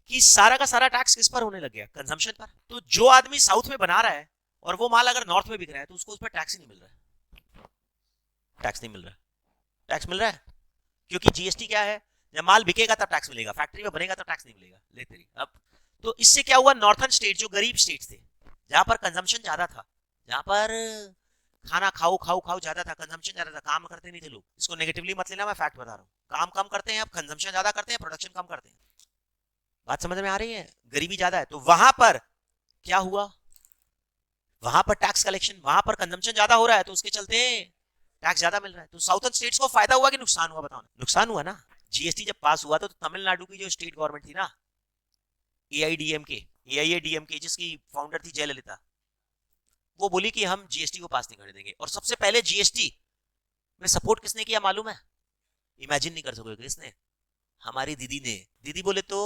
कि सारा का सारा टैक्स किस पर होने लग गया? कंजम्पशन पर। तो जो आदमी साउथ में बना रहा है और वो माल अगर नॉर्थ में बिक रहा है तो उसको उस पर टैक्स ही नहीं मिल रहा है। टैक्स नहीं मिल रहा है। टैक्स मिल रहा है क्योंकि जीएसटी क्या है, जब माल बिकेगा तब टैक्स मिलेगा, फैक्ट्री में बनेगा तो टैक्स नहीं मिलेगा। ले तेरी। अब तो इससे क्या हुआ, नॉर्थन स्टेट जो गरीब स्टेट्स थे, जहां पर कंजम्पशन ज्यादा था, जहां पर खाना खाओ खाओ खाओ ज्यादा था, कंजम्पशन ज्यादा था, काम करते नहीं थे लोग। इसको नेगेटिवली मत लेना, मैं फैक्ट बता रहा हूँ। काम कम करते हैं, अब कंजम्पशन ज्यादा करते हैं, प्रोडक्शन कम करते हैं। बात समझ में आ रही है? गरीबी ज्यादा है, तो वहां पर क्या हुआ, वहां पर टैक्स कलेक्शन, वहां पर कंजम्पशन ज्यादा हो रहा है तो उसके चलते टैक्स ज्यादा मिल रहा है। तो साउथर्न स्टेट्स को फायदा हुआ कि नुकसान हुआ बताओ? नुकसान हुआ ना। जीएसटी जब पास हुआ तो तमिलनाडु की जो स्टेट गवर्नमेंट थी ना, एआईएडीएमके, जिसकी फाउंडर थी जयललिता, वो बोली कि हम जीएसटी को पास नहीं करने देंगे। और सबसे पहले जीएसटी में सपोर्ट किसने किया मालूम है? इमेजिन नहीं कर सकोगे किसने? हमारी दीदी ने। दीदी बोले तो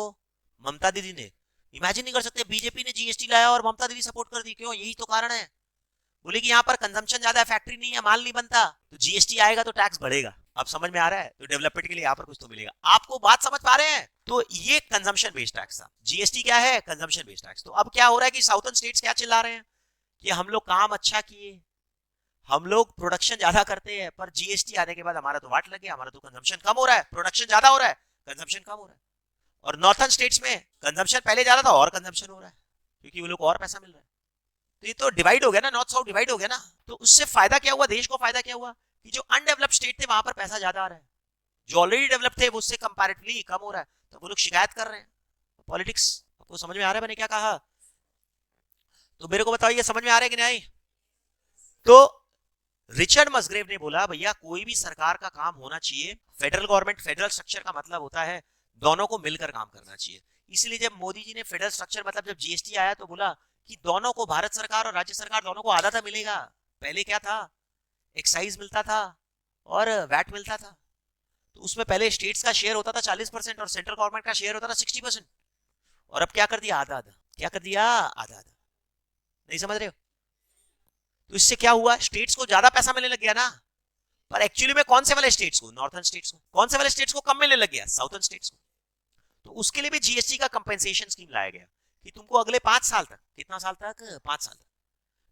ममता दीदी ने। इमेजिन नहीं कर सकते, बीजेपी ने जीएसटी लाया और ममता दीदी सपोर्ट कर दी। क्यों? यही तो कारण है। बोले कि यहाँ पर कंजम्पशन ज्यादा है, फैक्ट्री नहीं है, माल नहीं बनता, तो जीएसटी आएगा तो टैक्स बढ़ेगा। अब समझ में आ रहा है? तो डेवलपमेंट के लिए यहाँ पर कुछ तो मिलेगा आपको। बात समझ पा रहे हैं? तो ये कंजम्पशन बेस्ड टैक्स था। जीएसटी क्या है? Consumption based tax. तो अब क्या हो रहा है कि साउथर्न स्टेट्स क्या चिल्ला रहे हैं कि हम लोग काम अच्छा किए, हम लोग प्रोडक्शन ज्यादा करते हैं, पर जीएसटी आने के बाद हमारा तो वाट लग गया, हमारा तो कंजम्पशन कम हो रहा है, प्रोडक्शन ज्यादा हो रहा है, कंजम्पशन कम हो रहा है। और नॉर्थन स्टेट्स में कंजम्पशन पहले ज्यादा था और कंजम्पशन हो रहा है क्योंकि वो लोग और पैसा मिल रहा है। तो ये तो डिवाइड हो गया ना, नॉर्थ साउथ डिवाइड हो गया ना। तो उससे फायदा क्या हुआ? देश को फायदा क्या हुआ कि जो अनडेवलप्ड स्टेट थे वहां पर पैसा ज्यादा आ रहा है, जो ऑलरेडी डेवलप थे वो उससे कंपैरेटिवली कम हो रहा है, तो वो लोग शिकायत कर रहे हैं। पॉलिटिक्स आपको समझ में आ रहा है मैंने क्या कहा? तो मेरे को बताइए समझ में आ रहा है कि नहीं? तो रिचर्ड मसग्रेव ने बोला भैया कोई भी सरकार का काम होना चाहिए, फेडरल गवर्नमेंट, फेडरल स्ट्रक्चर का मतलब होता है दोनों को मिलकर काम करना चाहिए। इसलिए जब मोदी जी ने फेडरल स्ट्रक्चर मतलब जब जीएसटी आया तो बोला कि दोनों को, भारत सरकार और राज्य सरकार दोनों को आधा आधा मिलेगा। पहले क्या था? एक्साइज मिलता था और वैट मिलता था। तो उसमें पहले स्टेट्स का शेयर होता था 40% और सेंट्रल गवर्नमेंट का शेयर होता था 60%। और अब क्या कर दिया? आधा आधा। क्या कर दिया? आधा आधा। नहीं समझ रहे हो? तो इससे क्या हुआ? स्टेट्स को ज्यादा पैसा मिलने लग गया ना, पर एक्चुअली में कौन से वाले स्टेट्स को? नॉर्थन स्टेट्स को। कौन से वाले स्टेट्स को कम मिलने लग गया? साउथर्न स्टेट्स को। तो उसके लिए भी जीएसटी का कंपेंसेशन स्कीम लाया गया कि तुमको अगले 5 साल तक, कितना साल तक? 5 साल तक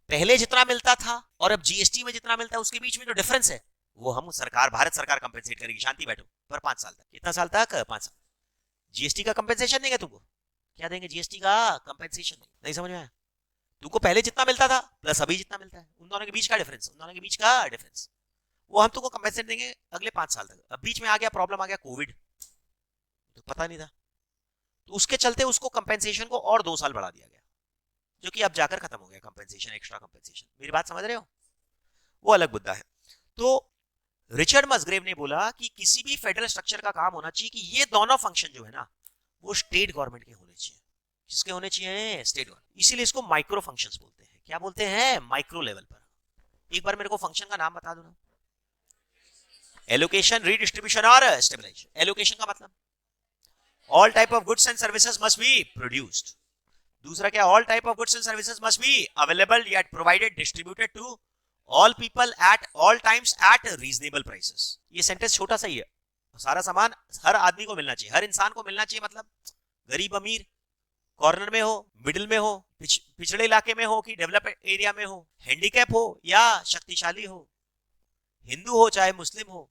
पहले जितना मिलता था और अब जीएसटी में जितना मिलता है उसके बीच में जो डिफरेंस है वो हम सरकार, भारत सरकार कंपेंसेट करेगी। शांति बैठो। पर 5 साल तक। कितना साल तक? 5 साल। जीएसटी का कंपेंसेशन देंगे तुमको। क्या देंगे? जीएसटी का कंपेंसेशन। नहीं समझ में आया? तुमको पहले जितना मिलता था प्लस अभी जितना मिलता है, उन दोनों के बीच का डिफरेंस, उन दोनों के बीच का डिफरेंस वो हम तुमको कंपेंसेट देंगे अगले 5 साल तक। अब बीच में आ गया प्रॉब्लम, आ गया कोविड, तो पता नहीं था, तो उसके चलते उसको कंपेंसेशन को और 2 साल बढ़ा दिया गया, जो कि अब जाकर खत्म हो गया कंपेंसेशन, एक्स्ट्रा कंपेंसेशन। मेरी बात समझ रहे हो? वो अलग मुद्दा है। तो रिचर्ड मसग्रेव ने बोला कि किसी भी फेडरल स्ट्रक्चर का काम होना चाहिए कि ये दोनों फंक्शन जो है ना वो स्टेट गवर्नमेंट के होने चाहिए। किसके होने चाहिए? State government. इसीलिए इसको माइक्रो फंक्शंस बोलते हैं। क्या बोलते हैं? माइक्रो लेवल पर। एक बार मेरे को फंक्शन का नाम बता दो ना। एलोकेशन, रीडिस्ट्रीब्यूशन और स्टेबलाइजेशन। एलोकेशन का मतलब all type of goods and services must be produced. दूसरा क्या? All type of goods and services must be available yet provided distributed to all people at all times at reasonable prices. ये sentence छोटा सा ही है। सारा सामान हर आदमी को मिलना चाहिए, हर इंसान को मिलना चाहिए। मतलब गरीब अमीर, कॉर्नर में हो, मिडिल में हो, पिछड़े इलाके में हो कि डेवलप एरिया में हो, हैंडीकैप हो या शक्तिशाली हो, हिंदू हो चाहे मुस्लिम हो,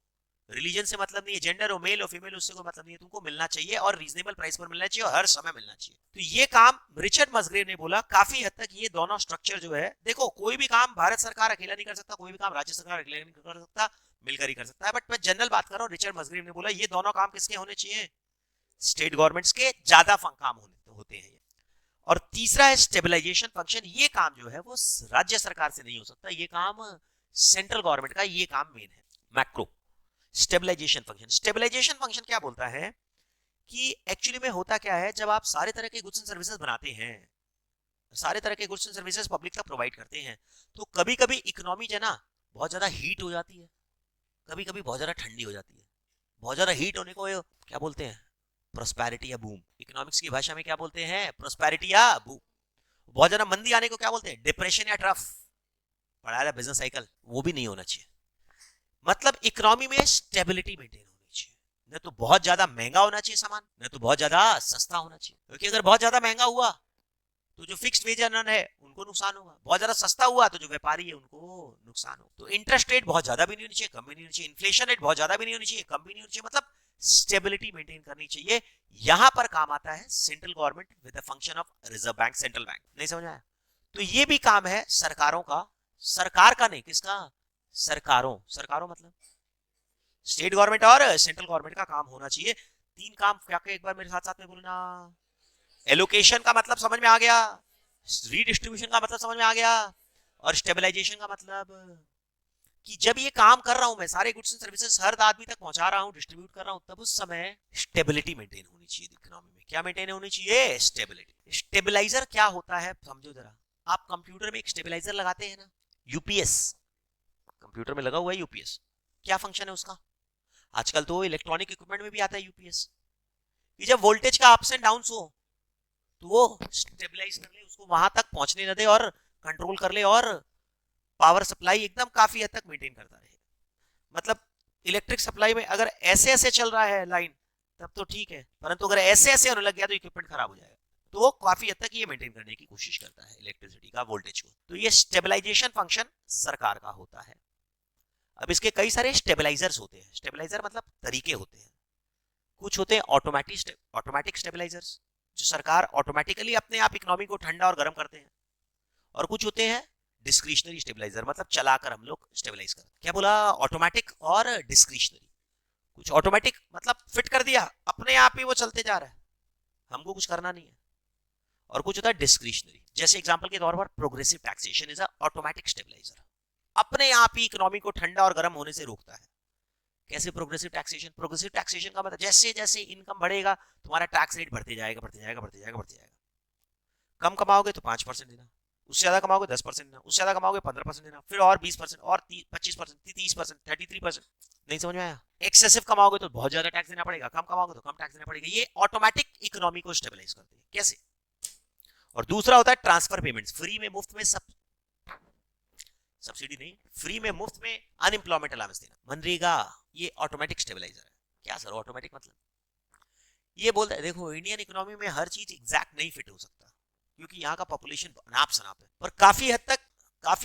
रिलीजन से मतलब नहीं है, जेंडर हो, मेल हो फीमेल, उससे कोई मतलब नहीं है, तुमको मिलना चाहिए और रीजनेबल प्राइस पर मिलना चाहिए और हर समय मिलना चाहिए। तो ये काम रिचर्ड मसग्रेव ने बोला काफी हद तक ये दोनों स्ट्रक्चर जो है, देखो कोई भी काम भारत सरकार अकेला नहीं कर सकता, कोई भी काम राज्य सरकार अकेला नहीं कर सकता, मिलकर ही कर सकता है। बट मैं जनरल बात कर रहा हूँ, रिचर्ड मसग्रेव ने बोला ये दोनों काम किसके होने चाहिए? स्टेट गवर्नमेंट्स के ज्यादा काम होते हैं। और तीसरा है स्टेबलाइजेशन फंक्शन। ये काम जो है वो राज्य सरकार से नहीं हो सकता, ये काम सेंट्रल गवर्नमेंट का, ये काम मेन है। Macro stabilisation function. Stabilisation function क्या बोलता है कि एक्चुअली में होता क्या है, जब आप सारे तरह के गुड्स एंड सर्विसेज बनाते हैं, सारे तरह के गुड्स एंड सर्विसेज पब्लिक तक प्रोवाइड करते हैं, तो कभी कभी इकोनॉमी जो है ना बहुत ज्यादा हीट हो जाती है, कभी कभी बहुत ज्यादा ठंडी हो जाती है। बहुत ज्यादा हीट होने को क्या बोलते हैं? प्रोस्पेरिटी या बूम। इकोनॉमिक्स की भाषा में क्या बोलते हैं? प्रोस्पेरिटी या बूम। बहुत ज्यादा मंदी आने को क्या बोलते हैं? डिप्रेशन या ट्रफ। पढ़ाया बिजनेस साइकिल, वो भी नहीं होना चाहिए। मतलब इकोनॉमी में स्टेबिलिटी मेंटेन होनी चाहिए। न तो बहुत ज्यादा महंगा होना चाहिए सामान, न तो बहुत ज्यादा सस्ता होना चाहिए, क्योंकि अगर बहुत ज्यादा महंगा हुआ तो जो फिक्स्ड वेज अर्नर है उनको नुकसान होगा, बहुत ज्यादा सस्ता हुआ तो जो व्यापारी है उनको नुकसान होगा। तो इंटरेस्ट रेट बहुत ज्यादा भी नहीं होनी चाहिए, कम भी नहीं होनी चाहिए, इन्फ्लेशन रेट बहुत ज्यादा भी नहीं होनी चाहिए, कम भी नहीं होनी चाहिए, मतलब स्टेबिलिटी मेंटेन करनी चाहिए। यहां पर काम आता है central government with the function of reserve bank, central bank. नहीं समझ आया? तो ये भी काम है सरकारों का, सरकार का नहीं, किसका? सरकारों। सरकारों मतलब स्टेट गवर्नमेंट और सेंट्रल गवर्नमेंट का काम होना चाहिए। 3 काम क्या के एक बार मेरे साथ साथ में बोलना। एलोकेशन का मतलब समझ में आ गया, रीडिस्ट्रीब्यूशन का मतलब समझ में आ गया, और स्टेबलाइजेशन का मतलब कि जब ये काम कर रहा हूं मैं, सारे गुड्स एंड सर्विसेज हर आदमी तक पहुंचा रहा हूं, डिस्ट्रीब्यूट कर रहा हूं, तब उस समय स्टेबिलिटी मेंटेन होनी चाहिए इकोनॉमी में। क्या मेंटेन होनी चाहिए? स्टेबिलिटी। स्टेबलाइजर क्या होता है समझो जरा। आप कंप्यूटर में एक स्टेबलाइजर लगाते हैं ना, यूपीएस, कंप्यूटर में लगा हुआ है यूपीएस। क्या फंक्शन है उसका? आजकल तो इलेक्ट्रॉनिक इक्विपमेंट में भी आता है यूपीएस, कि जब वोल्टेज का अप्स एंड डाउन्स हो तो वो स्टेबलाइज कर ले, उसको वहां तक पहुंचने न दे और कंट्रोल कर ले, और पावर सप्लाई एकदम काफी हद तक मेंटेन करता रहे। मतलब इलेक्ट्रिक सप्लाई में अगर ऐसे ऐसे चल रहा है लाइन तब तो ठीक है, परंतु अगर ऐसे ऐसे होने लग गया तो इक्विपमेंट खराब हो जाएगा। तो वो काफी हद तक ये मेंटेन करने की कोशिश करता है इलेक्ट्रिसिटी का वोल्टेज को। तो ये स्टेबलाइजेशन फंक्शन सरकार का होता है। अब इसके कई सारे स्टेबलाइजर्स होते हैं। स्टेबलाइजर मतलब तरीके होते हैं। कुछ होते हैं ऑटोमेटिक स्टेबलाइजर्स, जो सरकार ऑटोमेटिकली अपने आप इकोनॉमी को ठंडा और गर्म करते हैं। और कुछ होते हैं डिस्क्रिशनरी स्टेबलाइजर, मतलब चलाकर हम लोग स्टेबलाइज करते हैं। क्या बोला? ऑटोमेटिक और डिस्क्रिशनरी। कुछ ऑटोमेटिक मतलब फिट कर दिया, अपने आप ही वो चलते जा रहा है, हमको कुछ करना नहीं है। और कुछ होता है डिस्क्रिशनरी, जैसे एग्जांपल के तौर पर progressive taxation is a automatic stabiliser, अपने आप ही इकोनॉमी को ठंडा और गर्म होने से रोकता है। कैसे प्रोग्रेसिव टैक्सेशन? प्रोग्रेसिव टैक्सेशन का मतलब जैसे जैसे इनकम बढ़ेगा तुम्हारा टैक्स रेट बढ़ते जाएगा बढ़ते जाएगा बढ़ते जाएगा बढ़ते जाएगा। कम कमाओगे तो 5% देना, उससे ज्यादा कमाओगे 10% देना, उससे ज्यादा कमाओगे 15% देना, फिर और 20% और 25%, 30%, 33%। नहीं समझ में आया? एक्सेसिव कमाओगे तो बहुत ज्यादा टैक्स देना पड़ेगा, कम कमाओगे तो कम टैक्स देना पड़ेगा। ये ऑटोमेटिक इकोनॉमी को स्टेबलाइज करते हैं। कैसे? और दूसरा होता है ट्रांसफर पेमेंट्स, फ्री में मुफ्त में सब्सिडी नहीं, फ्री में मुफ्त में अनएम्प्लॉयमेंट अलाउंस देना, मनरेगा, ये ऑटोमेटिक स्टेबलाइजर है। क्या सर ऑटोमेटिक मतलब? ये बोलता है देखो इंडियन इकोनॉमी में हर चीज एग्जैक्ट नहीं फिट हो सकता, क्योंकि यहाँ का पॉपुलेशन नाप सनाप है, पर काफी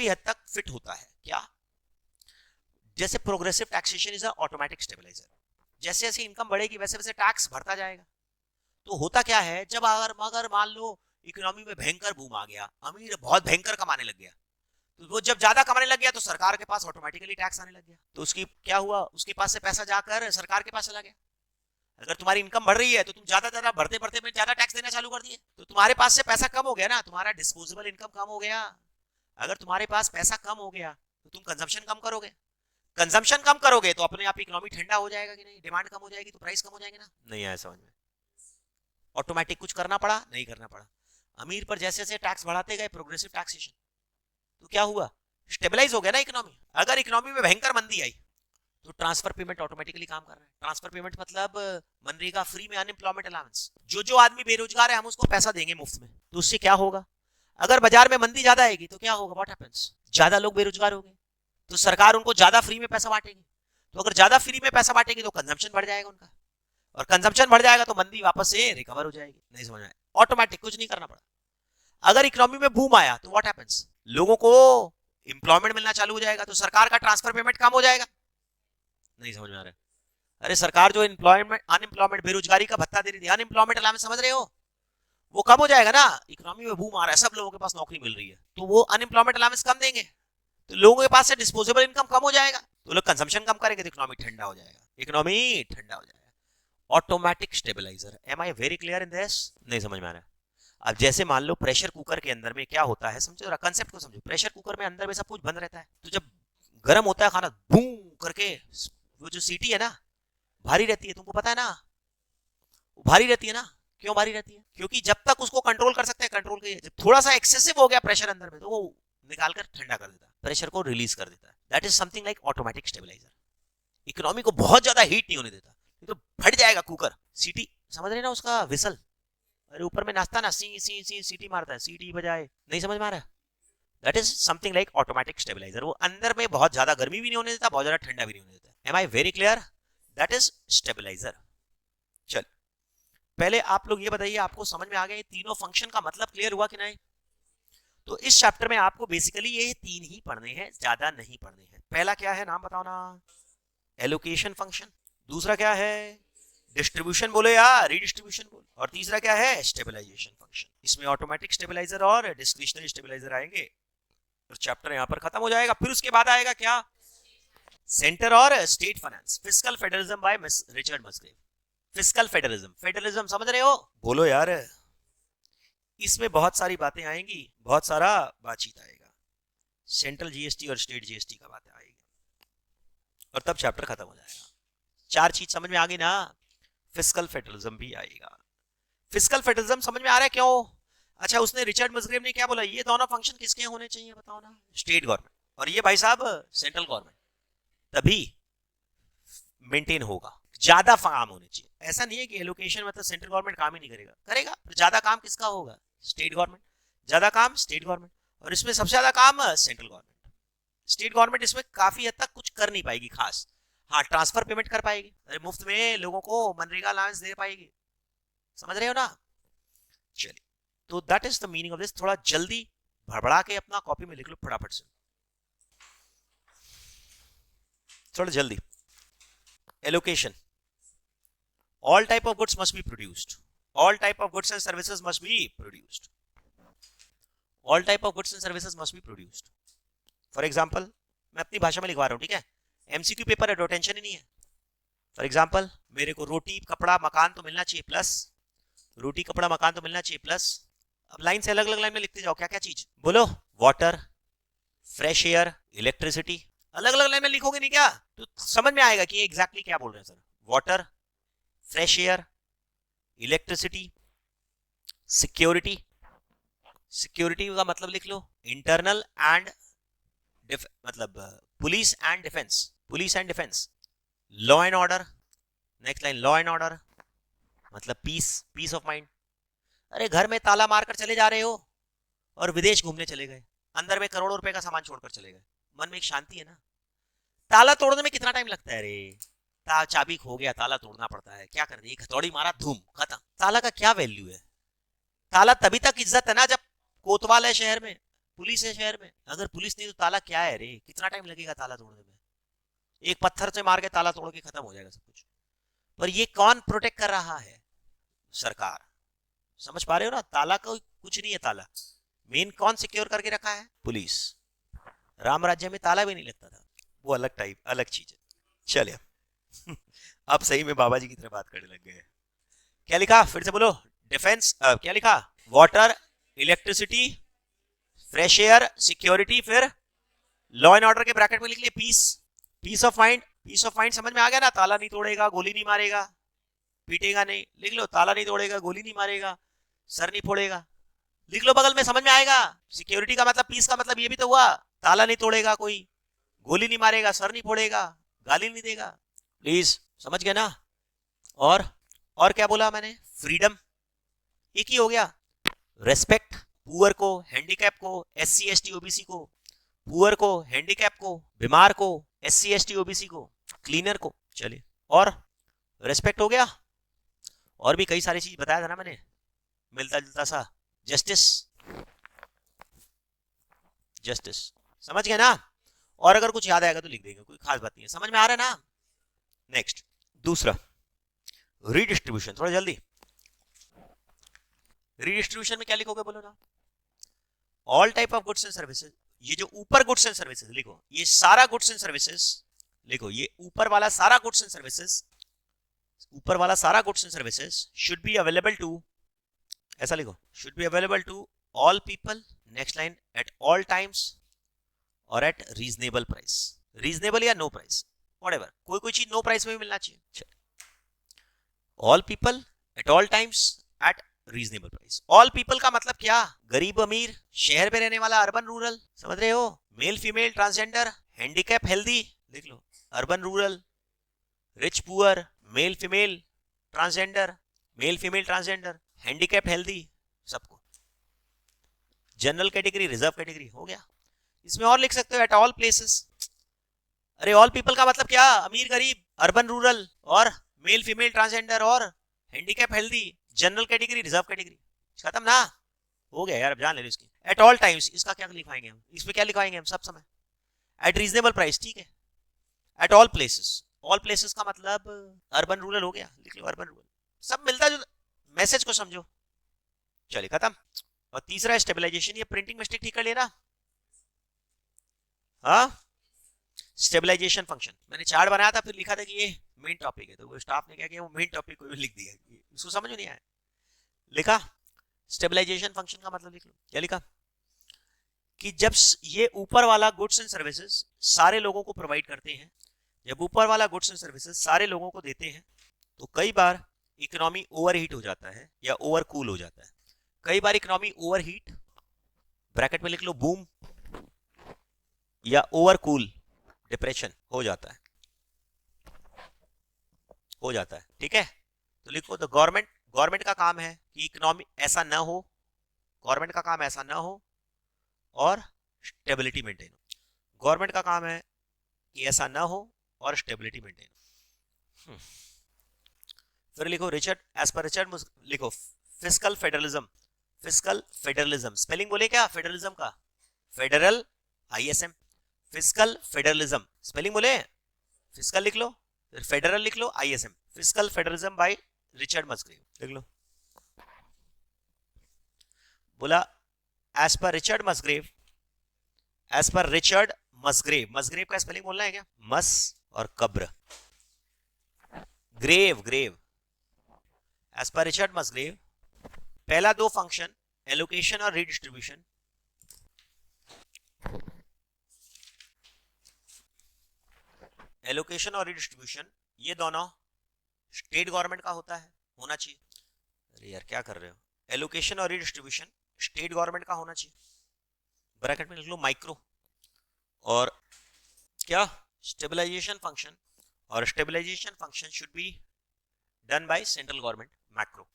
हद तक फिट होता है। क्या? जैसे progressive taxation is a automatic stabiliser, जैसे जैसे इनकम बढ़ेगी वैसे वैसे टैक्स बढ़ता जाएगा। तो होता क्या है, जब अगर मान लो इकोनॉमी में भयंकर बूम आ गया, अमीर बहुत भयंकर कमाने लग गया, तो वो जब ज्यादा कमाने लग गया तो सरकार के पास ऑटोमेटिकली टैक्स आने लग गया। तो उसकी क्या हुआ, उसके पास से पैसा जाकर सरकार के पास चला गया। अगर तुम्हारी इनकम बढ़ रही है तो तुम ज्यादा बढ़ते बढ़ते में ज्यादा टैक्स देना चालू कर दिए, तो तुम्हारे पास से पैसा कम हो गया ना, तुम्हारा डिस्पोजेबल इनकम कम हो गया। अगर तुम्हारे पास पैसा कम हो गया तो तुम कंजम्पशन कम करोगे, कंजम्पशन कम करोगे तो अपने आप इकोनॉमी ठंडा हो जाएगा कि नहीं? डिमांड कम हो जाएगी तो प्राइस कम हो जाएंगे ना? नहीं आया समझ में? ऑटोमेटिक कुछ करना पड़ा? नहीं करना पड़ा। अमीर पर जैसे जैसे टैक्स बढ़ाते गए प्रोग्रेसिव टैक्सेशन, तो क्या हुआ, स्टेबलाइज हो गया ना इकोनॉमी। अगर इकोनॉमी में भयंकर मंदी आई तो ट्रांसफर पेमेंट ऑटोमेटिकली काम कर रहा है। ट्रांसफर पेमेंट मतलब मनरेगा, फ्री में अनएम्प्लॉयमेंट अलाउंस, जो आदमी बेरोजगार है हम उसको पैसा देंगे मुफ्त में। तो उससे क्या होगा, अगर बाजार में मंदी ज्यादा आएगी तो क्या होगा, व्हाट हैपेंस, ज्यादा लोग बेरोजगार होंगे तो सरकार उनको ज्यादा फ्री में पैसा बांटेगी। तो अगर ज्यादा फ्री में पैसा बांटेगी तो कंजम्पशन बढ़ जाएगा उनका, और कंजम्पशन बढ़ जाएगा तो मंदी वापस से रिकवर हो जाएगी। नहीं समझ में आया? ऑटोमेटिक, कुछ नहीं करना पड़ा। अगर इकोनॉमी में बूम आया तो व्हाट हैपेंस, लोगों को एम्प्लॉयमेंट मिलना चालू हो जाएगा, तो सरकार का ट्रांसफर पेमेंट कम हो जाएगा। नहीं समझ में आ रहा है? अरे सरकार जो अनएम्प्लॉयमेंट बेरोजगारी का भत्ता दे रही थी, अनएम्प्लॉयमेंट अलाउंस, समझ रहे हो, वो कम हो जाएगा ना। इकोनॉमी में बूम आ रहा है, सब लोगों के पास नौकरी मिल रही है, तो वो अनएम्प्लॉयमेंट अलाउंस कम देंगे, तो लोगों के पास से डिस्पोजेबल इनकम कम हो जाएगा, तो लोग कंजम्पशन कम करेंगे तो इकोनॉमी ठंडा हो जाएगा, इकोनॉमी ठंडा हो जाएगा। Automatic stabiliser. Am I very clear in this? नहीं समझ में आ रहा है? अब जैसे मान लो प्रेशर कुकर के अंदर में क्या होता है, समझो जरा कंसेप्ट को समझो। प्रेशर कुकर में अंदर में सब कुछ बंद रहता है, तो जब गर्म होता है खाना, बूम करके वो जो सीटी है ना भारी रहती है, तुमको पता है ना, वो भारी रहती है ना। क्यों भारी रहती है? क्योंकि जब तक उसको कंट्रोल कर सकते हैं कंट्रोल के, जब थोड़ा सा एक्सेसिव हो गया प्रेशर अंदर में तो वो निकाल कर ठंडा कर देता है, प्रेशर को रिलीज कर देता है। That is something like automatic stabiliser. Economy को बहुत ज्यादा हीट नहीं होने देता, तो फट जाएगा कुकर। सीटी समझ रहे ना, उसका विसल, अरे ऊपर में नाचता ना, सी सी सी सीटी मारता है, सीटी बजाए। नहीं समझ में आ रहा है? That is something like automatic stabiliser. वो अंदर में बहुत ज्यादा गर्मी भी नहीं होने देता, बहुत ज्यादा ठंडा भी नहीं होने देता। Am I very clear? That is stabiliser. चल पहले आप लोग ये बताइए, आपको समझ में आ गया ये तीनों फंक्शन का मतलब क्लियर हुआ कि नहीं? तो इस चैप्टर में आपको बेसिकली ये तीन ही पढ़ने हैं, ज्यादा नहीं पढ़ने हैं। पहला क्या है, नाम बताओ ना? Allocation function. दूसरा क्या है? डिस्ट्रीब्यूशन बोलो या रिडिस्ट्रीब्यूशन बोलो। और तीसरा क्या है? Stabilisation function. इसमें ऑटोमेटिक स्टेबलाइजर और डिस्क्रिशनरी स्टेबलाइजर आएंगे, और चैप्टर यहां पर खत्म हो जाएगा। फिर उसके बाद आएगा क्या? सेंटर और state finance, fiscal federalism by Richard Musgrave. Fiscal federalism, federalism समझ रहे हो? बोलो यार। इसमें बहुत सारी बातें आएंगी, बहुत सारा बातचीत आएगा, सेंट्रल जीएसटी और स्टेट जीएसटी का बातें आएगी, और तब चैप्टर खत्म हो जाएगा। चार चीज समझ में आ गई ना? फिस्कल फेडरलिज्म भी आएगा। फिस्कल फेडरलिज्म समझ में आ रहा है क्यों? अच्छा, उसने रिचर्ड मस्ग्रेव ने क्या बोला, ये दोनों फंक्शन किसके होने चाहिए बताओ ना? स्टेट गवर्नमेंट, और ये भाई साहब सेंट्रल गवर्नमेंट, तभी मेंटेन होगा। ज्यादा काम होने चाहिए। ऐसा नहीं है कि एलोकेशन मतलब सेंट्रल गवर्नमेंट काम ही नहीं करेगा, करेगा, पर ज्यादा काम किसका होगा? State government. ज्यादा काम स्टेट गवर्नमेंट, और इसमें सबसे ज्यादा काम सेंट्रल गवर्नमेंट। स्टेट गवर्नमेंट इसमें काफी हद तक कुछ कर नहीं पाएगी खास। हाँ, ट्रांसफर पेमेंट कर पाएगी, अरे मुफ्त में लोगों को मनरेगा अलाउंस दे पाएगी, समझ रहे हो ना। चलिए, तो that is the meaning of this. थोड़ा जल्दी भड़बड़ा के अपना कॉपी में लिख लो फटाफट से, थोड़ा जल्दी। Allocation, all type of goods must be produced, all type of goods and services must be produced, all type of goods and services must be produced। For example मैं अपनी भाषा में लिखवा रहा हूँ, ठीक है, एमसीक्यू पेपर है तो टेंशन ही नहीं है। फॉर एग्जाम्पल मेरे को रोटी कपड़ा मकान तो मिलना चाहिए प्लस, रोटी कपड़ा मकान तो मिलना चाहिए प्लस, अब लाइन से अलग अलग लाइन में लिखते जाओ, क्या क्या चीज बोलो, वाटर, फ्रेश एयर, इलेक्ट्रिसिटी, अलग अलग लाइन में लिखोगे नहीं क्या तो समझ में आएगा कि एग्जैक्टली क्या बोल रहे हैं sir. Water, fresh air, electricity, security, security का मतलब लिख लो इंटरनल एंड मतलब police and defence, police and defence, law and order, next line law and order मतलब पीस, पीस ऑफ माइंड। अरे घर में ताला मारकर चले जा रहे हो और विदेश घूमने चले गए, अंदर में करोड़ों रुपए का सामान छोड़कर चले गए, मन में एक शांति है ना। ताला तोड़ने में कितना टाइम लगता है रे, चाबी खो गया, ताला तोड़ना पड़ता है, क्या कर दे, हथौड़ी मारा धूम खत्म। ताला का क्या वैल्यू है, ताला तभी तक इज्जत है ना जब कोतवाल है शहर में, पुलिस है शहर में, अगर पुलिस नहीं तो ताला क्या है रे, कितना टाइम लगेगा ताला तोड़ने में, एक पत्थर से मार के ताला तोड़ के खत्म हो जाएगा सब कुछ। पर ये कौन प्रोटेक्ट कर रहा है, सरकार, समझ पा रहे हो ना। ताला का कुछ नहीं है, ताला मेन कौन सिक्योर करके रखा है, पुलिस। राम राज्य में ताला भी नहीं लगता था, वो अलग टाइप अलग चीज है। चलिए अब सही में बाबा जी की तरह बात करने लग गए। क्या लिखा फिर से बोलो, डिफेंस, क्या लिखा, water, electricity, fresh air, security, फिर लॉ एंड ऑर्डर के ब्रैकेट में लिख लिए peace, peace of mind. Peace of mind समझ में आ गया ना, ताला नहीं तोड़ेगा, गोली नहीं मारेगा, पीटेगा नहीं, लिख लो ताला नहीं तोड़ेगा, गोली नहीं मारेगा, सर नहीं फोड़ेगा, लिख लो बगल में, समझ में आएगा। सिक्योरिटी का मतलब, पीस का मतलब ये भी तो हुआ, ताला नहीं तोड़ेगा कोई, गोली नहीं मारेगा, सर नहीं फोड़ेगा, गाली नहीं देगा, प्लीज समझ गए ना। और क्या बोला मैंने, फ्रीडम, एक ही हो गया। रेस्पेक्ट, पुअर को, हैंडीकैप को, एससी एसटी ओबीसी को, पुअर को, हैंडीकैप को, बीमार को, एससी एसटी ओबीसी को, क्लीनर को। चलिए, और रेस्पेक्ट हो गया, और भी कई सारी चीज बताया था ना मैंने, मिलता जुलता सा, जस्टिस, जस्टिस, समझ गए ना। और अगर कुछ याद आएगा तो लिख देंगे, कोई खास बात नहीं है, समझ में आ रहा है ना। नेक्स्ट दूसरा, रीडिस्ट्रीब्यूशन, थोड़ा जल्दी। रीडिस्ट्रीब्यूशन में क्या लिखोगे बोलो ना, all type of goods and services, ये जो ऊपर गुड्स एंड सर्विसेज लिखो, ये सारा गुड्स एंड सर्विसेज लिखो, ये ऊपर वाला सारा गुड्स एंड सर्विसेज, ऊपर वाला सारा goods and services should be available to, ऐसा लिखो, should be available to all people, next line at all times और एट रीजनेबल प्राइस, रीजनेबल या नो प्राइस, व्हाटएवर, कोई कोई चीज नो प्राइस में भी मिलना चाहिए। All people at all times at reasonable price. All people का मतलब क्या, गरीब अमीर, शहर में रहने वाला, अर्बन रूरल, समझ रहे हो, male female, transgender, handicap, healthy, लिख लो, urban rural, rich poor, male female transgender, male female transgender, handicap, healthy, सबको। जनरल कैटेगरी, रिजर्व कैटेगरी, हो गया। इसमें और लिख सकते हो एट ऑल प्लेसेस। अरे ऑल पीपल का मतलब क्या, अमीर गरीब, अर्बन रूरल, और मेल फीमेल ट्रांसजेंडर, और handicap, healthy, general category, reserve category, खत्म ना, हो गया यार, अब जान ले लो इसकी। एट ऑल टाइम्स, इसका क्या लिखवाएंगे हम, इसमें क्या लिखवाएंगे हम, सब समय। एट रीजनेबल प्राइस, ठीक है। Eight all places, all places का मतलब अर्बन रूरल हो गया, लिख लो अर्बन रूरल, सब मिलता जुलता, मैसेज को समझो। चलिए खत्म। और तीसरा स्टेबलाइजेशन, ये प्रिंटिंग मिस्टेक ठीक कर लेना, हाँ, स्टेबलाइजेशन फंक्शन मैंने चार्ट बनाया था, फिर लिखा था कि ये मेन टॉपिक है, तो वो स्टाफ ने क्या किया, वो मेन टॉपिक को लिख दिया, इसको समझ नहीं आया, लिखा स्टेबलाइजेशन फंक्शन का मतलब लिख लो, क्या लिखा कि जब ये ऊपर वाला गुड्स एंड सर्विसेज सारे लोगों को प्रोवाइड करते हैं, जब ऊपर वाला गुड्स एंड सर्विसेज सारे लोगों को देते हैं, तो कई बार इकोनॉमी ओवरहीट हो जाता है या ओवर कूल हो जाता है। कई बार इकोनॉमी ओवरहीट, ब्रैकेट में लिख लो बूम, या ओवर कूल, डिप्रेशन हो जाता है, हो जाता है, ठीक है। तो लिखो, तो गवर्नमेंट का काम है कि इकोनॉमी ऐसा ना हो, गवर्नमेंट का काम ऐसा ना हो और स्टेबिलिटी मेंटेन हो। गवर्नमेंट का काम है कि ऐसा ना हो और स्टेबिलिटी मेंटेन। फिर लिखो रिचर्ड, एज पर रिचर्ड, लिखो fiscal federalism. Fiscal federalism spelling बोले क्या फेडरलिज्म का? Federal ISM, fiscal federalism spelling बोले, फिस्कल लिख लो, फिर फेडरल लिख लो, ISM, fiscal federalism by Richard Musgrave. लिख लो, बोला as per Richard Musgrave, as per Richard Musgrave. Musgrave का स्पेलिंग बोलना है क्या? मस और कब्र, grave, grave. As per Richard Musgrave पहला दो फंक्शन एलोकेशन और रीडिस्ट्रीब्यूशन, एलोकेशन और रीडिस्ट्रीब्यूशन ये दोनों स्टेट गवर्नमेंट का होता है, होना चाहिए। अरे यार क्या कर रहे हो? एलोकेशन और रीडिस्ट्रीब्यूशन स्टेट गवर्नमेंट का होना चाहिए। ब्रैकेट में लिख लो माइक्रो, और क्या स्टेबलाइजेशन फंक्शन, और stabilisation function should be done by central government, macro.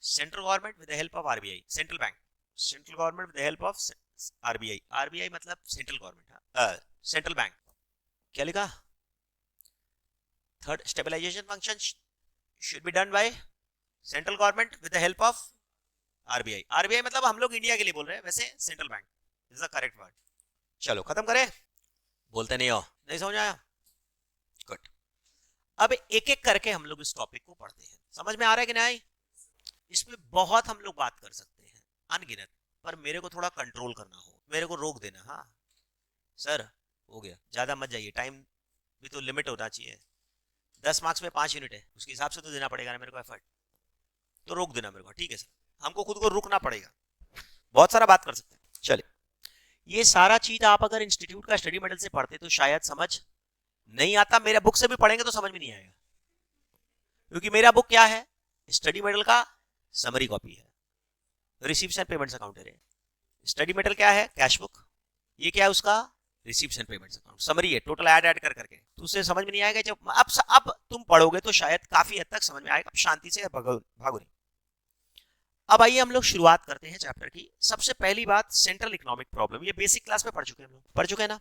Central government with the help of RBI, central bank, central government with the help of RBI, RBI मतलब central government, central bank. क्या लिखा? Third stabilisation function should be done by central government with the help of RBI. RBI मतलब हम लोग India के लिए बोल रहे हैं, वैसे central bank is the correct word. चलो खत्म करें, बोलते नहीं हो, नहीं समझ आया? गुड। अब एक एक करके हम लोग इस टॉपिक को पढ़ते हैं, समझ में आ रहा है कि नहीं? इसमें बहुत हम लोग बात कर सकते हैं, अनगिनत, पर मेरे को थोड़ा कंट्रोल करना हो, मेरे को रोक देना। हाँ सर हो गया, ज्यादा मत जाइए, टाइम भी तो लिमिट होना चाहिए। 10 मार्क्स में 5 यूनिट है, उसके हिसाब से तो देना पड़ेगा ना मेरे को एफर्ट, तो रोक देना मेरे को, ठीक है सर? हमको खुद को रुकना पड़ेगा, बहुत सारा बात कर सकते हैं। चलिए, ये सारा चीज आप अगर इंस्टीट्यूट का स्टडी मॉडल से पढ़ते तो शायद समझ नहीं आता, मेरा बुक से भी पढ़ेंगे तो समझ में नहीं आएगा, क्योंकि मेरा बुक क्या है? स्टडी मॉडल का समरी कॉपी है, रिसीव्स एंड पेमेंट्स अकाउंट है। स्टडी मॉडल क्या है? Cash book. ये क्या है उसका? Receives and payments account, summary है, टोटल ऐड कर करके, तो उससे समझ में नहीं आएगा। जब अब तुम पढ़ोगे तो शायद काफी हद तक समझ में आएगा, शांति से भागो नहीं। अब आइए हम लोग शुरुआत करते हैं चैप्टर की। सबसे पहली बात सेंट्रल इकोनॉमिक प्रॉब्लम, ये बेसिक क्लास में पढ़ चुके हैं हम लोग, पढ़ चुके हैं ना?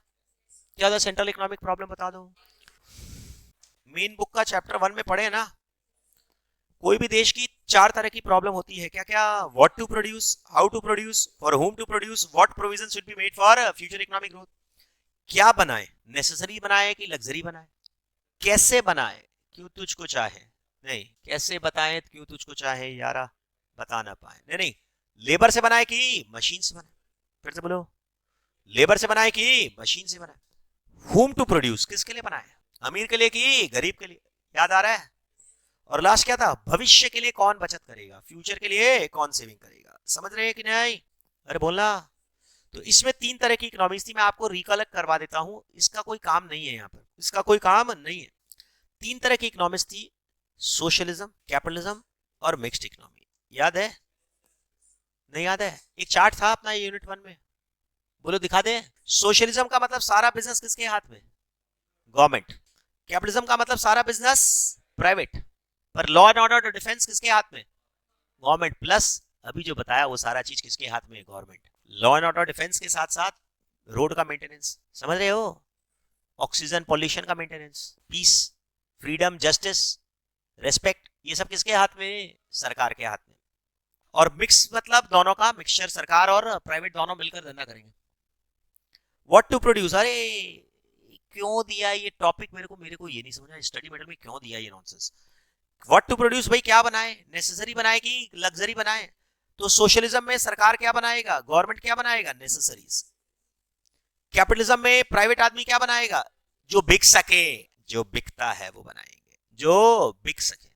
क्या था सेंट्रल इकोनॉमिक प्रॉब्लम बता दो। मेन बुक का चैप्टर 1 में पढ़े ना? कोई भी देश की 4 तरह की प्रॉब्लम होती है, क्या क्या? What to produce, how to produce, for whom to produce, what provision should be made for future economic growth. क्या बनाए, नेसेसरी बनाए कि लग्जरी बनाए? कैसे बनाए, क्यों तुझको चाहे, नहीं कैसे बताएं क्यों तुझको चाहे यारा, बता ना पाए, नहीं नहीं, लेबर से बनाए कि मशीन से बनाए? फिर से बोलो, लेबर से बनाए कि मशीन से बनाए? होम टू प्रोड्यूस किसके लिए बनाए? अमीर के लिए कि गरीब के लिए? याद आ रहा है? और लास्ट क्या था? भविष्य के लिए कौन बचत करेगा, फ्यूचर के लिए कौन सेविंग करेगा? समझ रहे हैं कि नहीं? अरे बोलना। तो इसमें 3 तरह की इकोनॉमीज थी, मैं आपको रिकलेक्ट करवा देता हूं, इसका कोई काम नहीं है यहाँ पर, इसका कोई काम नहीं है। 3 तरह की इकोनॉमीज थी, सोशलिज्म, कैपिटलिज्म और मिक्स्ड इकोनॉमी। याद है? नहीं याद है? एक चार्ट था अपना यूनिट 1 में, बोलो दिखा दे। सोशलिज्म का मतलब सारा बिजनेस किसके हाथ में? गवर्नमेंट। कैपिटलिज्म का मतलब सारा बिजनेस प्राइवेट, पर लॉ एंड ऑर्डर और डिफेंस किसके हाथ में? गवर्नमेंट। प्लस अभी जो बताया वो सारा चीज किसके हाथ में? Government. Law and order defence के साथ साथ रोड का मेंटेनेंस, समझ रहे हो? ऑक्सीजन पॉल्यूशन का maintenance, peace, freedom, justice, respect, ये सब किसके हाथ में? सरकार के हाथ में। और मिक्स मतलब दोनों का मिक्सचर, सरकार और प्राइवेट दोनों मिलकर धंधा करेंगे। व्हाट टू प्रोड्यूस, अरे क्यों दिया ये टॉपिक मेरे को ये नहीं समझा, स्टडी मटेरियल में क्यों दिया ये नॉनसेंस। व्हाट टू प्रोड्यूस भाई क्या बनाए? नेसेसरी बनाए कि लग्जरी बनाए? तो सोशलिज्म में सरकार क्या बनाएगा? गवर्नमेंट क्या बनाएगा? नेसेसरीज। कैपिटलिज्म में प्राइवेट आदमी क्या बनाएगा? जो बिक सके, जो बिकता है वो बनाएंगे, जो बिक सके।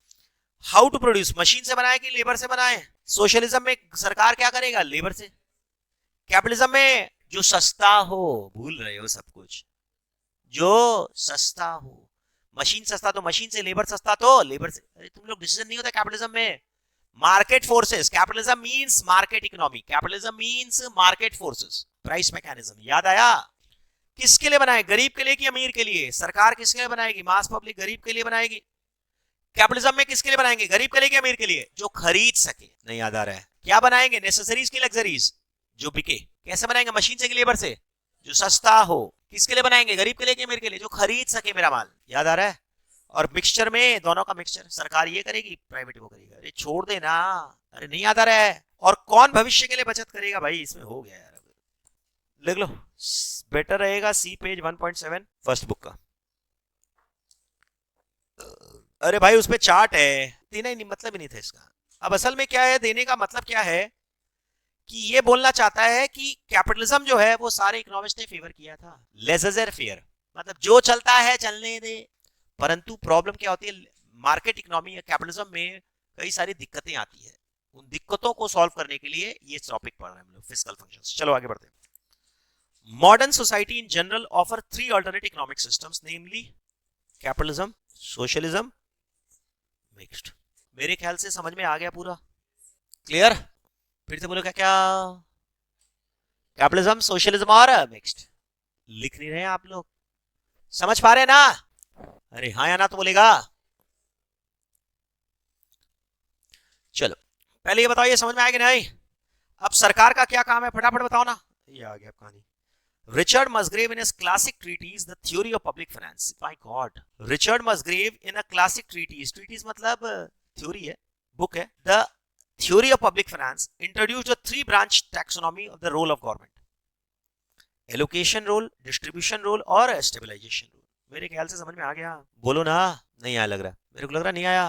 हाउ टू प्रोड्यूस, मशीन से बनाए कि लेबर से बनाए? सोशलिज्म में सरकार क्या करेगा? लेबर से। कैपिटलिज्म में जो सस्ता हो, भूल रहे हो सब कुछ, जो सस्ता हो, मशीन सस्ता तो मशीन से, लेबर सस्ता तो लेबर से। अरे तुम लोग डिसीजन नहीं होता कैपिटलिज्म में। Market forces, capitalism means market economy, capitalism means market forces, price mechanism. याद आया? किसके लिए बनाए? गरीब के लिए कि अमीर के लिए? सरकार किसके लिए बनाएगी? मास पब्लिक गरीब के लिए बनाएगी। कैपिटलिज्म में किसके लिए बनाएंगे? गरीब के लिए कि अमीर के लिए? जो खरीद सके। नहीं याद आ रहा है? क्या बनाएंगे? नेसेसरीज की लग्जरीज, जो बिके। कैसे बनाएंगे? मशीन से कि लेबर से? जो सस्ता हो। किसके लिए बनाएंगे? गरीब के लिए कि मेरे के लिए, जो खरीद सके मेरा माल। याद आ रहा है? और मिक्सचर में दोनों का मिक्सचर, सरकार ये करेगी, प्राइवेट वो करेगा। अरे छोड़ दे ना, अरे नहीं याद आ रहा है? और कौन भविष्य के लिए बचत करेगा भाई? इसमें हो गया यार, लिख लो, बेटर रहेगा सी पेज 1.7 फर्स्ट बुक का। अरे भाई उसमें चार्ट है, देना ही नहीं, मतलब ही नहीं था इसका। अब असल में क्या है, देने का मतलब क्या है कि ये बोलना चाहता है कि कैपिटलिज्म जो है वो सारे इकोनॉमिस्ट ने फेवर किया था, लेजर फेयर, मतलब जो चलता है चलने दे। परंतु प्रॉब्लम क्या होती है, मार्केट इकोनॉमी या कैपिटलिज्म में कई सारी दिक्कतें आती है। उन दिक्कतों को सॉल्व करने के लिए ये टॉपिक पढ़ रहे हैं हम लोग, फिस्कल फंक्शंस। चलो आगे बढ़ते हैं। Modern society in general offer three alternate economic systems, namely capitalism, socialism, mixed. मेरे ख्याल से समझ में आ गया पूरा, क्लियर? फिर से बोलो क्या क्या? कैपिटलिज्म, सोशलिज्म और मिक्स्ड। लिख नहीं रहे हैं आप लोग? समझ पा रहे हैं ना? अरे हाँ या ना तो बोलेगा। चलो पहले ये बताओ, ये समझ में आएगा नहीं? अब सरकार का क्या काम है, फटाफट बताओ ना। ये आ गया कहानी। Richard Musgrave in his classic treatise, The Theory of Public Finance. My God. Richard Musgrave in a classic treatise, treatise मतलब theory है, book है, The Theory of Public Finance, introduced a three-branch taxonomy of the role of government. Allocation role, distribution role और stabilization role. मेरे ख्याल से समझ में आ गया? बोलो ना। नहीं आया लग रहा, मेरे को लग रहा नहीं आया।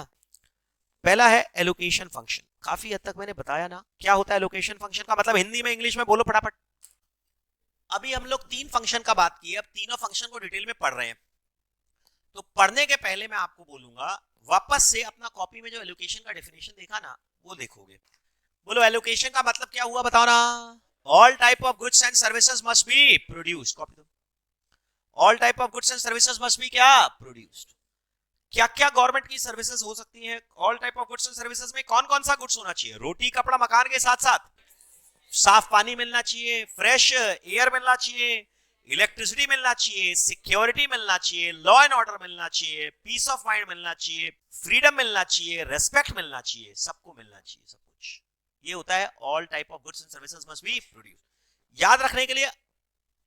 पहला है एलोकेशन फंक्शन, काफी हद तक मैंने बताया ना क्या होता है एलोकेशन फंक्शन का मतलब, हिंदी में इंग्लिश में बोलो फटाफट। अभी हम लोग तीन फंक्शन का बात की है, अब तीनों फंक्शन को डिटेल में पढ़ रहे हैं। तो पढ़ने के पहले मैं आपको बोलूंगा वापस से अपना कॉपी में जो एलोकेशन का डेफिनेशन देखा ना वो देखोगे। बोलो एलोकेशन का मतलब क्या हुआ, बताओ ना। All type of goods and services must be produced, copy दो। All type of goods and services must be क्या? प्रोड्यूस्ड। क्या क्या गवर्नमेंट की सर्विसेज हो सकती हैं? All type of goods and services में कौन कौन सा गुड्स होना चाहिए? रोटी कपड़ा मकान के साथ साथ साफ पानी मिलना चाहिए, फ्रेश एयर मिलना चाहिए, इलेक्ट्रिसिटी मिलना चाहिए, सिक्योरिटी मिलना चाहिए, लॉ एंड ऑर्डर मिलना चाहिए, पीस ऑफ माइंड मिलना चाहिए, फ्रीडम मिलना चाहिए, रेस्पेक्ट मिलना चाहिए, सबको मिलना चाहिए, सब कुछ। ये होता है all type of goods and services must be produced. याद रखने के लिए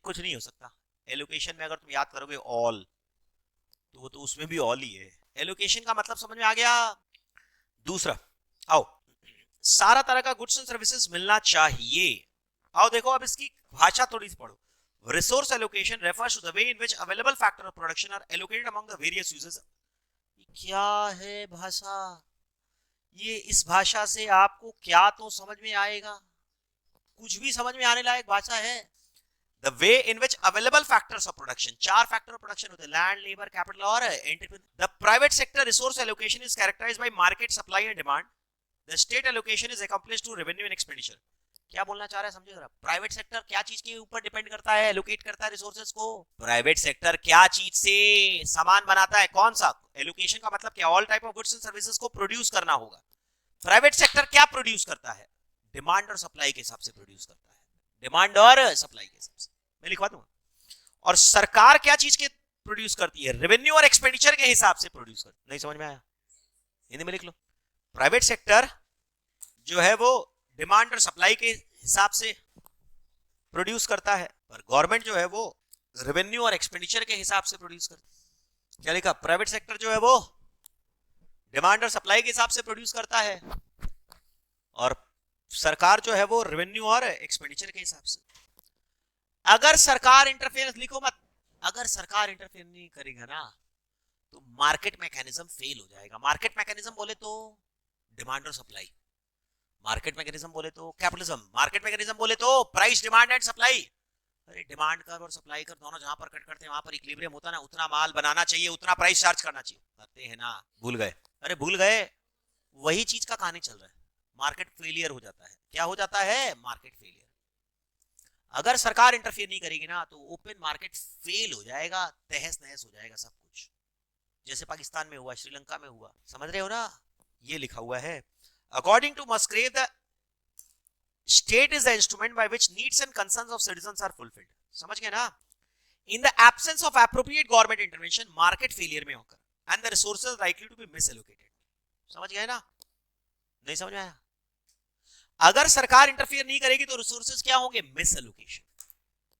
कुछ नहीं हो सकता। एलोकेशन में अगर तुम याद करोगे ऑल, तो वो तो उसमें भी ऑल ही है। एलोकेशन का मतलब समझ में आ गया? दूसरा आओ, सारा तरह का गुड्स एंड सर्विसेज मिलना चाहिए। आओ देखो अब इसकी भाषा थोड़ी सी पढ़ो। Resource allocation refers to the way in which available factor of production are allocated among the various users. क्या है भाषा? ये इस भाषा से आपको क्या तो समझ में आएगा? कुछ भी समझ में आने लायक भाषा है? The way in which available factors of production, चार फैक्टर ऑफ प्रोडक्शन होते हैं, लैंड, लेबर, कैपिटल और entrepreneur. The private sector resource allocation is characterized by market supply and demand. The state allocation is accomplished through revenue and expenditure. क्या बोलना चाह रहा है समझो जरा। प्राइवेट सेक्टर क्या चीज के ऊपर डिपेंड करता है, एलोकेट करता है रिसोर्सेज को? प्राइवेट सेक्टर क्या चीज से सामान बनाता है, कौन सा? एलोकेशन का मतलब क्या? All type of goods and services को प्रोड्यूस करना होगा। प्राइवेट सेक्टर क्या प्रोड्यूस करता है? डिमांड और सप्लाई के हिसाब से प्रोड्यूस करता है, डिमांड और सप्लाई के हिसाब से, मैं लिखवा दूंगा। और सरकार क्या चीज के प्रोड्यूस करती है? रेवेन्यू और एक्सपेंडिचर के हिसाब से प्रोड्यूस करती है। नहीं समझ में आया? हिंदी में लिख लो। प्राइवेट सेक्टर जो है वो डिमांड और सप्लाई के हिसाब से प्रोड्यूस करता है, पर गवर्नमेंट जो है वो रेवेन्यू और एक्सपेंडिचर के हिसाब से प्रोड्यूस करती है। क्या लिखा? प्राइवेट सेक्टर जो है वो डिमांड और सप्लाई के हिसाब से प्रोड्यूस करता है, और सरकार जो है वो रेवेन्यू और एक्सपेंडिचर के हिसाब से। अगर सरकार इंटरफेरेंस, लिखो मत, अगर सरकार इंटरफेयर नहीं करेगा ना तो मार्केट मैकेनिज्म फेल हो जाएगा। मार्केट मैकेनिज्म बोले तो डिमांड और सप्लाई, मार्केट मैकेनिज्म बोले तो कैपिटलिज्म, मार्केट मैकेनिज्म बोले तो प्राइस, डिमांड एंड सप्लाई। अरे डिमांड कर्व और सप्लाई कर्व दोनों जहां पर कट करते हैं वहां पर इक्विलिब्रियम होता है ना, उतना माल बनाना चाहिए, उतना प्राइस चार्ज करना चाहिए। करते हैं ना? भूल गए? अरे भूल गए? वही चीज का कहानी चल रहा है। मार्केट फेलियर हो जाता है। क्या हो जाता है? Market failure. अगर सरकार इंटरफेयर नहीं करेगी ना तो ओपन मार्केट फेल हो जाएगा, तहस नहस हो जाएगा सब कुछ, जैसे पाकिस्तान में हुआ, श्रीलंका में हुआ। समझ रहे हो ना? ये लिखा हुआ है, according to Musgrave the state is the instrument by which needs and concerns of citizens are fulfilled. समझ गए ना? In the absence of appropriate government intervention market failure में होकर and the resources likely to be misallocated. समझ गए ना? नहीं समझ में आया? अगर सरकार इंटरफेयर नहीं करेगी तो रिसोर्सेज क्या होंगे? मिसएलोकेशन।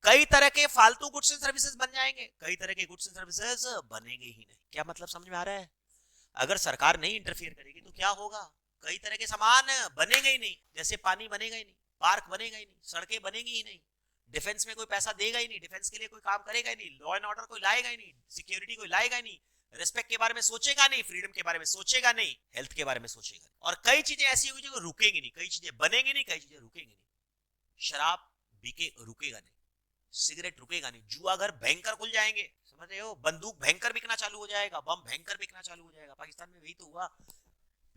कई तरह के फालतू गुड्स एंड सर्विसेज बन जाएंगे, कई तरह के गुड्स एंड सर्विसेज बनेंगे ही नहीं। क्या मतलब समझ में आ रहा है? अगर सरकार नहीं इंटरफियर करेगी तो क्या होगा? कई तरह के सामान बनेंगे ही नहीं, जैसे पानी बनेगा ही नहीं, पार्क बनेगा ही नहीं, सड़कें बनेगी ही नहीं, डिफेंस में कोई पैसा देगा ही नहीं, डिफेंस के लिए कोई काम करेगा ही नहीं, लॉ एंड ऑर्डर कोई लाएगा ही नहीं, सिक्योरिटी कोई लाएगा ही नहीं, रिस्पेक्ट के बारे में सोचेगा नहीं, फ्रीडम के बारे में सोचेगा नहीं, हेल्थ के बारे में सोचेगा नहीं। और कई चीजें ऐसी होगी जो रुकेंगी नहीं, कई चीजें बनेंगी नहीं, कई चीजें रुकेंगी नहीं। शराब बिके रुकेगा नहीं, सिगरेट रुकेगा नहीं, जुआ घर भयंकर खुल जाएंगे, समझ रहे हो, बंदूक भयंकर बिकना चालू हो जाएगा, बम भयंकर बिकना चालू हो जाएगा। पाकिस्तान में वही तो हुआ।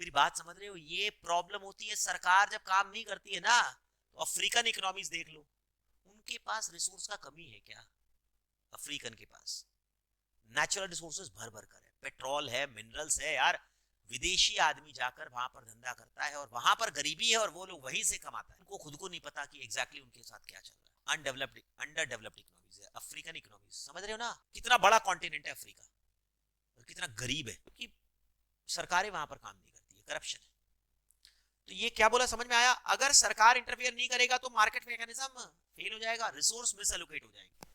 फिर बात समझ रहे हो? ये प्रॉब्लम होती है सरकार जब काम नहीं करती है ना। तो अफ्रीकन इकोनॉमीज देख लो, उनके पास रिसोर्स का कमी है क्या? अफ्रीकन के पास नेचुरल रिसोर्सेज भर भर कर है, पेट्रोल है, मिनरल्स है यार। विदेशी आदमी जाकर वहां पर धंधा करता है और वहां पर गरीबी है और वो लोग वहीं से कमाता है। उनको खुद को नहीं पता कि एग्जैक्टली उनके साथ क्या चल रहा है। अनडेवलप्ड, अंडर डेवलप्ड इकोनॉमीज है अफ्रीकन इकोनॉमीज, समझ रहे हो ना? कितना बड़ा कॉन्टिनेंट है अफ्रीका और कितना गरीब है, क्योंकि सरकारें वहां पर काम नहीं करती है, करप्शन है। तो ये क्या बोला, समझ में आया? अगर सरकार इंटरफियर नहीं करेगा तो मार्केट मैकेनिज्म फेल हो जाएगा, रिसोर्स मिसएलोकेट हो जाएंगे।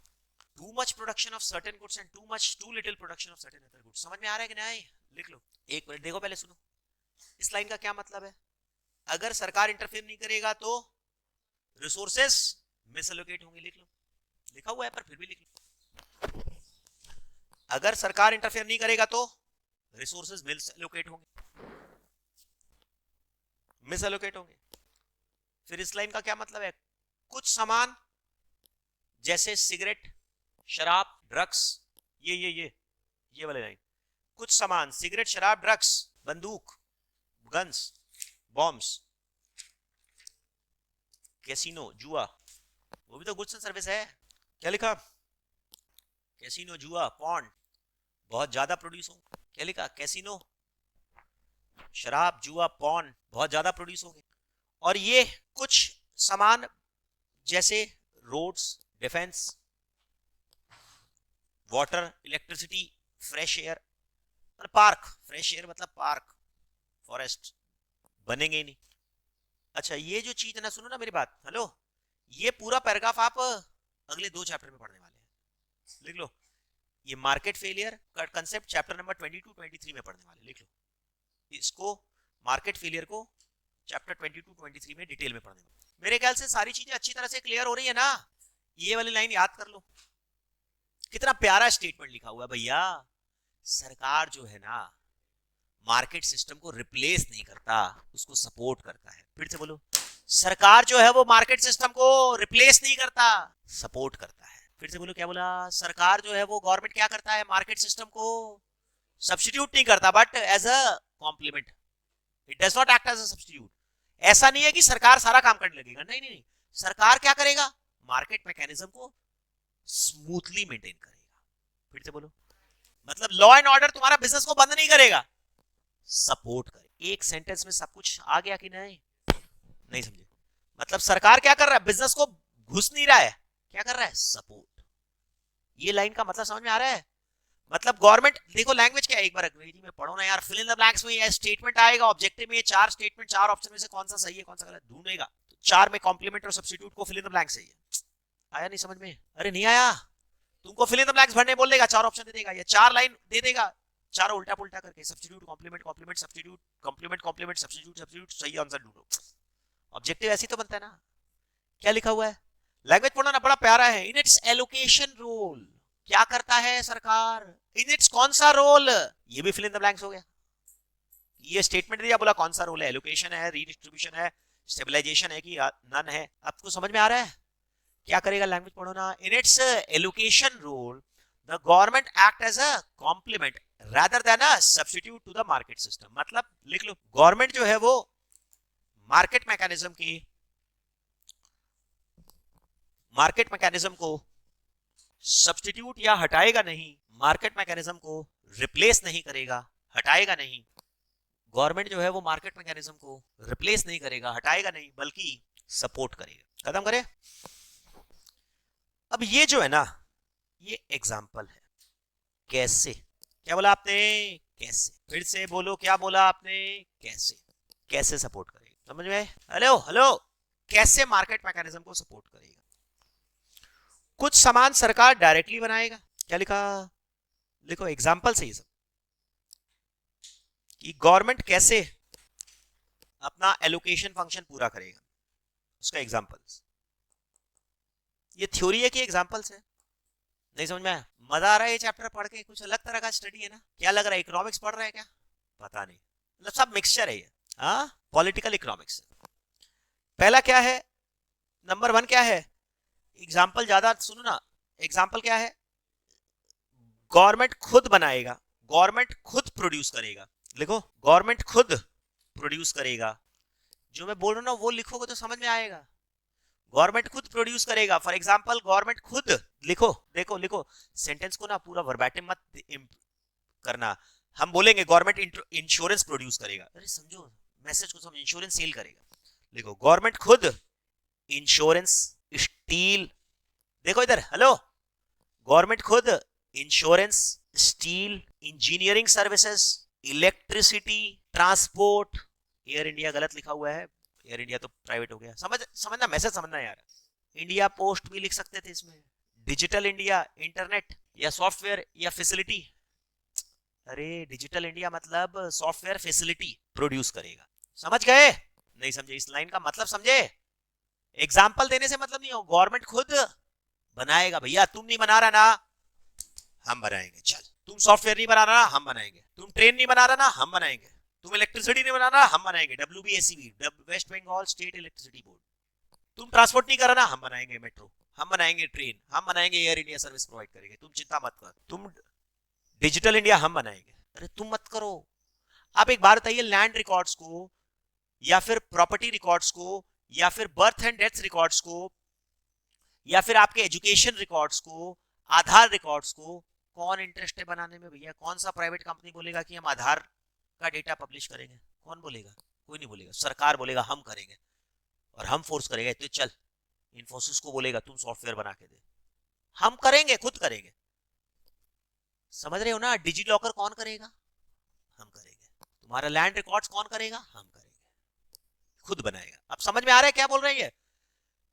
Too much production of certain goods and too little production of certain other goods। समझ में आ रहा है कि नहीं? लिख लो, एक मिनट देखो, पहले सुनो इस लाइन का क्या मतलब है। अगर सरकार इंटरफेयर नहीं करेगा तो रिसोर्सेस मिसएलोकेट होंगे। लिख लो, लिखा हुआ है पर फिर भी लिख लो। अगर सरकार इंटरफेयर नहीं करेगा तो रिसोर्सेस मिसएलोकेट होंगे, मिसएलोकेट होंगे। फिर इस लाइन का क्या मतलब है? कुछ सामान जैसे सिगरेट, शराब, ड्रग्स, ये वाले लाइन, कुछ सामान सिगरेट, शराब, ड्रग्स, बंदूक, गन्स, बॉम्ब्स, कैसीनो, जुआ, वो भी तो गुड्स एंड सर्विस है। क्या लिखा? कैसीनो, जुआ, पॉन्ड बहुत ज्यादा प्रोड्यूस होंगे। क्या लिखा? कैसीनो, शराब, जुआ, पॉन्ड बहुत ज्यादा प्रोड्यूस होंगे। और ये कुछ सामान जैसे roads, defence, water, electricity, fresh air, park, fresh air मतलब पार्क, फॉरेस्ट बनेंगे ही नहीं। अच्छा, ये जो चीज है ना, सुनो ना मेरी बात, हेलो, ये पूरा पैराग्राफ आप अगले 2 चैप्टर में पढ़ने वाले हैं। लिख लो, ये मार्केट फेलियर का कंसेप्ट चैप्टर नंबर 22-23 में पढ़ने वाले। लिख लो इसको, मार्केट फेलियर को चैप्टर 22-23 में डिटेल में पढ़ने वाले। मेरे ख्याल से सारी चीजें अच्छी तरह से क्लियर हो रही है ना? ये वाली लाइन याद कर लो, कितना प्यारा स्टेटमेंट लिखा हुआ है भैया। सरकार जो है ना, मार्केट सिस्टम को रिप्लेस नहीं करता, उसको सपोर्ट करता है। फिर से बोलो, सरकार जो है वो मार्केट सिस्टम को रिप्लेस नहीं करता, सपोर्ट करता है। फिर से बोलो, क्या बोला? सरकार जो है वो, गवर्नमेंट क्या करता है? मार्केट सिस्टम को सब्स्टिट्यूट नहीं करता, but as a complement, it does not act as a substitute. ऐसा नहीं है कि सरकार सारा काम करने लगेगा, नहीं नहीं नहीं, सरकार क्या करेगा? मार्केट मैकेनिज्म को स्मूथली मेंटेन करेगा। फिर से बोलो, मतलब लॉ एंड ऑर्डर तुम्हारा बिजनेस को बंद नहीं करेगा, सपोर्ट करे। एक सेंटेंस में सब कुछ आ गया कि नहीं? नहीं समझे? मतलब सरकार क्या कर रहा है? बिजनेस को घुस नहीं रहा है, क्या कर रहा है? सपोर्ट। ये लाइन का मतलब समझ में आ रहा है? मतलब गवर्नमेंट, देखो लैंग्वेज क्या है, एक बार अंग्रेजी में पढ़ो ना यार। फिल इन द ब्लैंक्स में ये स्टेटमेंट आएगा ऑब्जेक्टिव में, 4 स्टेटमेंट, 4 ऑप्शन में से कौन सा सही है, कौन सा गलत ढूंढेगा। तो 4 में कॉम्प्लीमेंट और सब्स्टिट्यूट को फिल इन द ब्लैंक सही है। आया नहीं समझ में? अरे नहीं आया? तुमको फिल इन द ब्लैंक्स भरने बोल देगा, 4 ऑप्शन दे देगा या 4 लाइन दे देगा, चारों उल्टा पुल्टा करके, substitute, complement, complement, substitute, complement, complement, substitute, substitute, सही आंसर ढूंढो। ऑब्जेक्टिव ऐसी तो बनता है ना। क्या लिखा हुआ है? लैंग्वेज पढ़ना ना, बड़ा प्यारा है। इन इट्स एलोकेशन रोल, क्या करता है सरकार? इन इट्स कौन सा रोल? ये भी फिल इन द ब्लैंक्स हो गया। ये स्टेटमेंट दिया, बोला कौन सा रोल है? एलोकेशन है, रीडिस्ट्रीब्यूशन है, स्टेबलाइजेशन है कि नन है? आपको समझ में आ रहा है? क्या करेगा? लैंग्वेज पढ़ो ना। In its allocation role the government act as a complement rather than a substitute to the market system। मतलब लिख लो, गवर्नमेंट जो है वो मार्केट मैकेनिज्म को सब्स्टिट्यूट या हटाएगा नहीं, मार्केट मैकेनिज्म को रिप्लेस नहीं करेगा, हटाएगा नहीं। गवर्नमेंट जो है वो मार्केट मैकेनिज्म को रिप्लेस नहीं करेगा, हटाएगा नहीं, बल्कि सपोर्ट करेगा। खत्म करे। अब ये जो है ना, ये एग्जाम्पल है। कैसे? क्या बोला आपने? कैसे? फिर से बोलो, क्या बोला आपने? कैसे? कैसे सपोर्ट करेगा? समझ में? हेलो हेलो, कैसे मार्केट मैकेनिज्म को सपोर्ट करेगा? कुछ सामान सरकार डायरेक्टली बनाएगा, क्या लिखा, लिखो एग्जाम्पल से ये सब कि गवर्नमेंट कैसे अपना एलोकेशन फंक्शन पूरा करेगा, उसका एग्जाम्पल्स। ये थ्योरी है कि एग्जाम्पल्स है? नहीं समझ में आया? मजा आ रहा है ये चैप्टर पढ़ के? कुछ अलग तरह का स्टडी है ना? क्या लग रहा है इकोनॉमिक्स पढ़ रहा है क्या? पता नहीं, मतलब सब मिक्सचर है ये। हाँ, पॉलिटिकल इकोनॉमिक्स। पहला क्या है, नंबर 1 क्या है, एग्जाम्पल ज्यादा सुनो ना। एग्जाम्पल क्या है, गवर्नमेंट खुद बनाएगा, गवर्नमेंट खुद प्रोड्यूस करेगा। लिखो, गवर्नमेंट खुद प्रोड्यूस करेगा। जो मैं बोल रहा हूं ना वो लिखोगे तो समझ में आएगा। गवर्नमेंट खुद प्रोड्यूस करेगा, फॉर एग्जांपल गवर्नमेंट खुद, लिखो देखो लिखो, सेंटेंस को ना पूरा वर्बैटिम मत करना। हम बोलेंगे गवर्नमेंट इंश्योरेंस प्रोड्यूस करेगा, अरे समझो मैसेज को, समझो, इंश्योरेंस सेल करेगा। लिखो, गवर्नमेंट खुद इंश्योरेंस, स्टील, देखो इधर, हेलो, गवर्नमेंट खुद insurance, steel, engineering services, electricity, transport. Air India गलत लिखा हुआ है, एयर इंडिया तो प्राइवेट हो गया। समझना मैसेज समझना यार। इंडिया पोस्ट भी लिख सकते थे इसमें, डिजिटल इंडिया, इंटरनेट या सॉफ्टवेयर या फैसिलिटी। अरे डिजिटल इंडिया मतलब सॉफ्टवेयर फैसिलिटी प्रोड्यूस करेगा। समझ गए? नहीं समझे? इस लाइन का मतलब समझे? एग्जाम्पल देने से मतलब नहीं हो, गवर्नमेंट खुद बनाएगा। भैया तुम नहीं बना रहा ना, हम बनाएंगे। चल, तुम सॉफ्टवेयर नहीं बना रहा, हम बनाएंगे। तुम ट्रेन नहीं बना रहा ना, हम बनाएंगे। तुम इलेक्ट्रिसिटी नहीं बना रहा, हम बनाएंगे। WBSEB, West Bengal state electricity board. तुम ट्रांसपोर्ट नहीं कर रहा ना, हम बनाएंगे मेट्रो, हम बनाएंगे ट्रेन, हम बनाएंगे एयर इंडिया सर्विस प्रोवाइड करेंगे। तुम चिंता मत कर। तुम डिजिटल इंडिया हम बनाएंगे, अरे तुम मत करो। आप एक बार बताइए, लैंड रिकॉर्ड्स को या फिर प्रॉपर्टी रिकॉर्ड्स को या फिर बर्थ एंड डेथ रिकॉर्ड्स को या फिर आपके एजुकेशन रिकॉर्ड्स को, आधार रिकॉर्ड्स को कौन इंटरेस्ट है बनाने में? भैया कौन सा प्राइवेट कंपनी बोलेगा कि हम आधार का डेटा पब्लिश करेंगे? कौन बोलेगा? कोई नहीं बोलेगा। सरकार बोलेगा हम करेंगे, और हम फोर्स करेगा। तो चल, इन्फोसिस को बोलेगा तुम सॉफ्टवेयर बना के दे, हम करेंगे, खुद करेंगे। समझ रहे हो ना? डिजी लॉकर कौन करेगा? हम करेंगे। तुम्हारा लैंड रिकॉर्ड्स कौन करेगा? हम करेंगे, खुद बनाएगा। अब समझ में आ रहा है क्या बोल रहे हैं?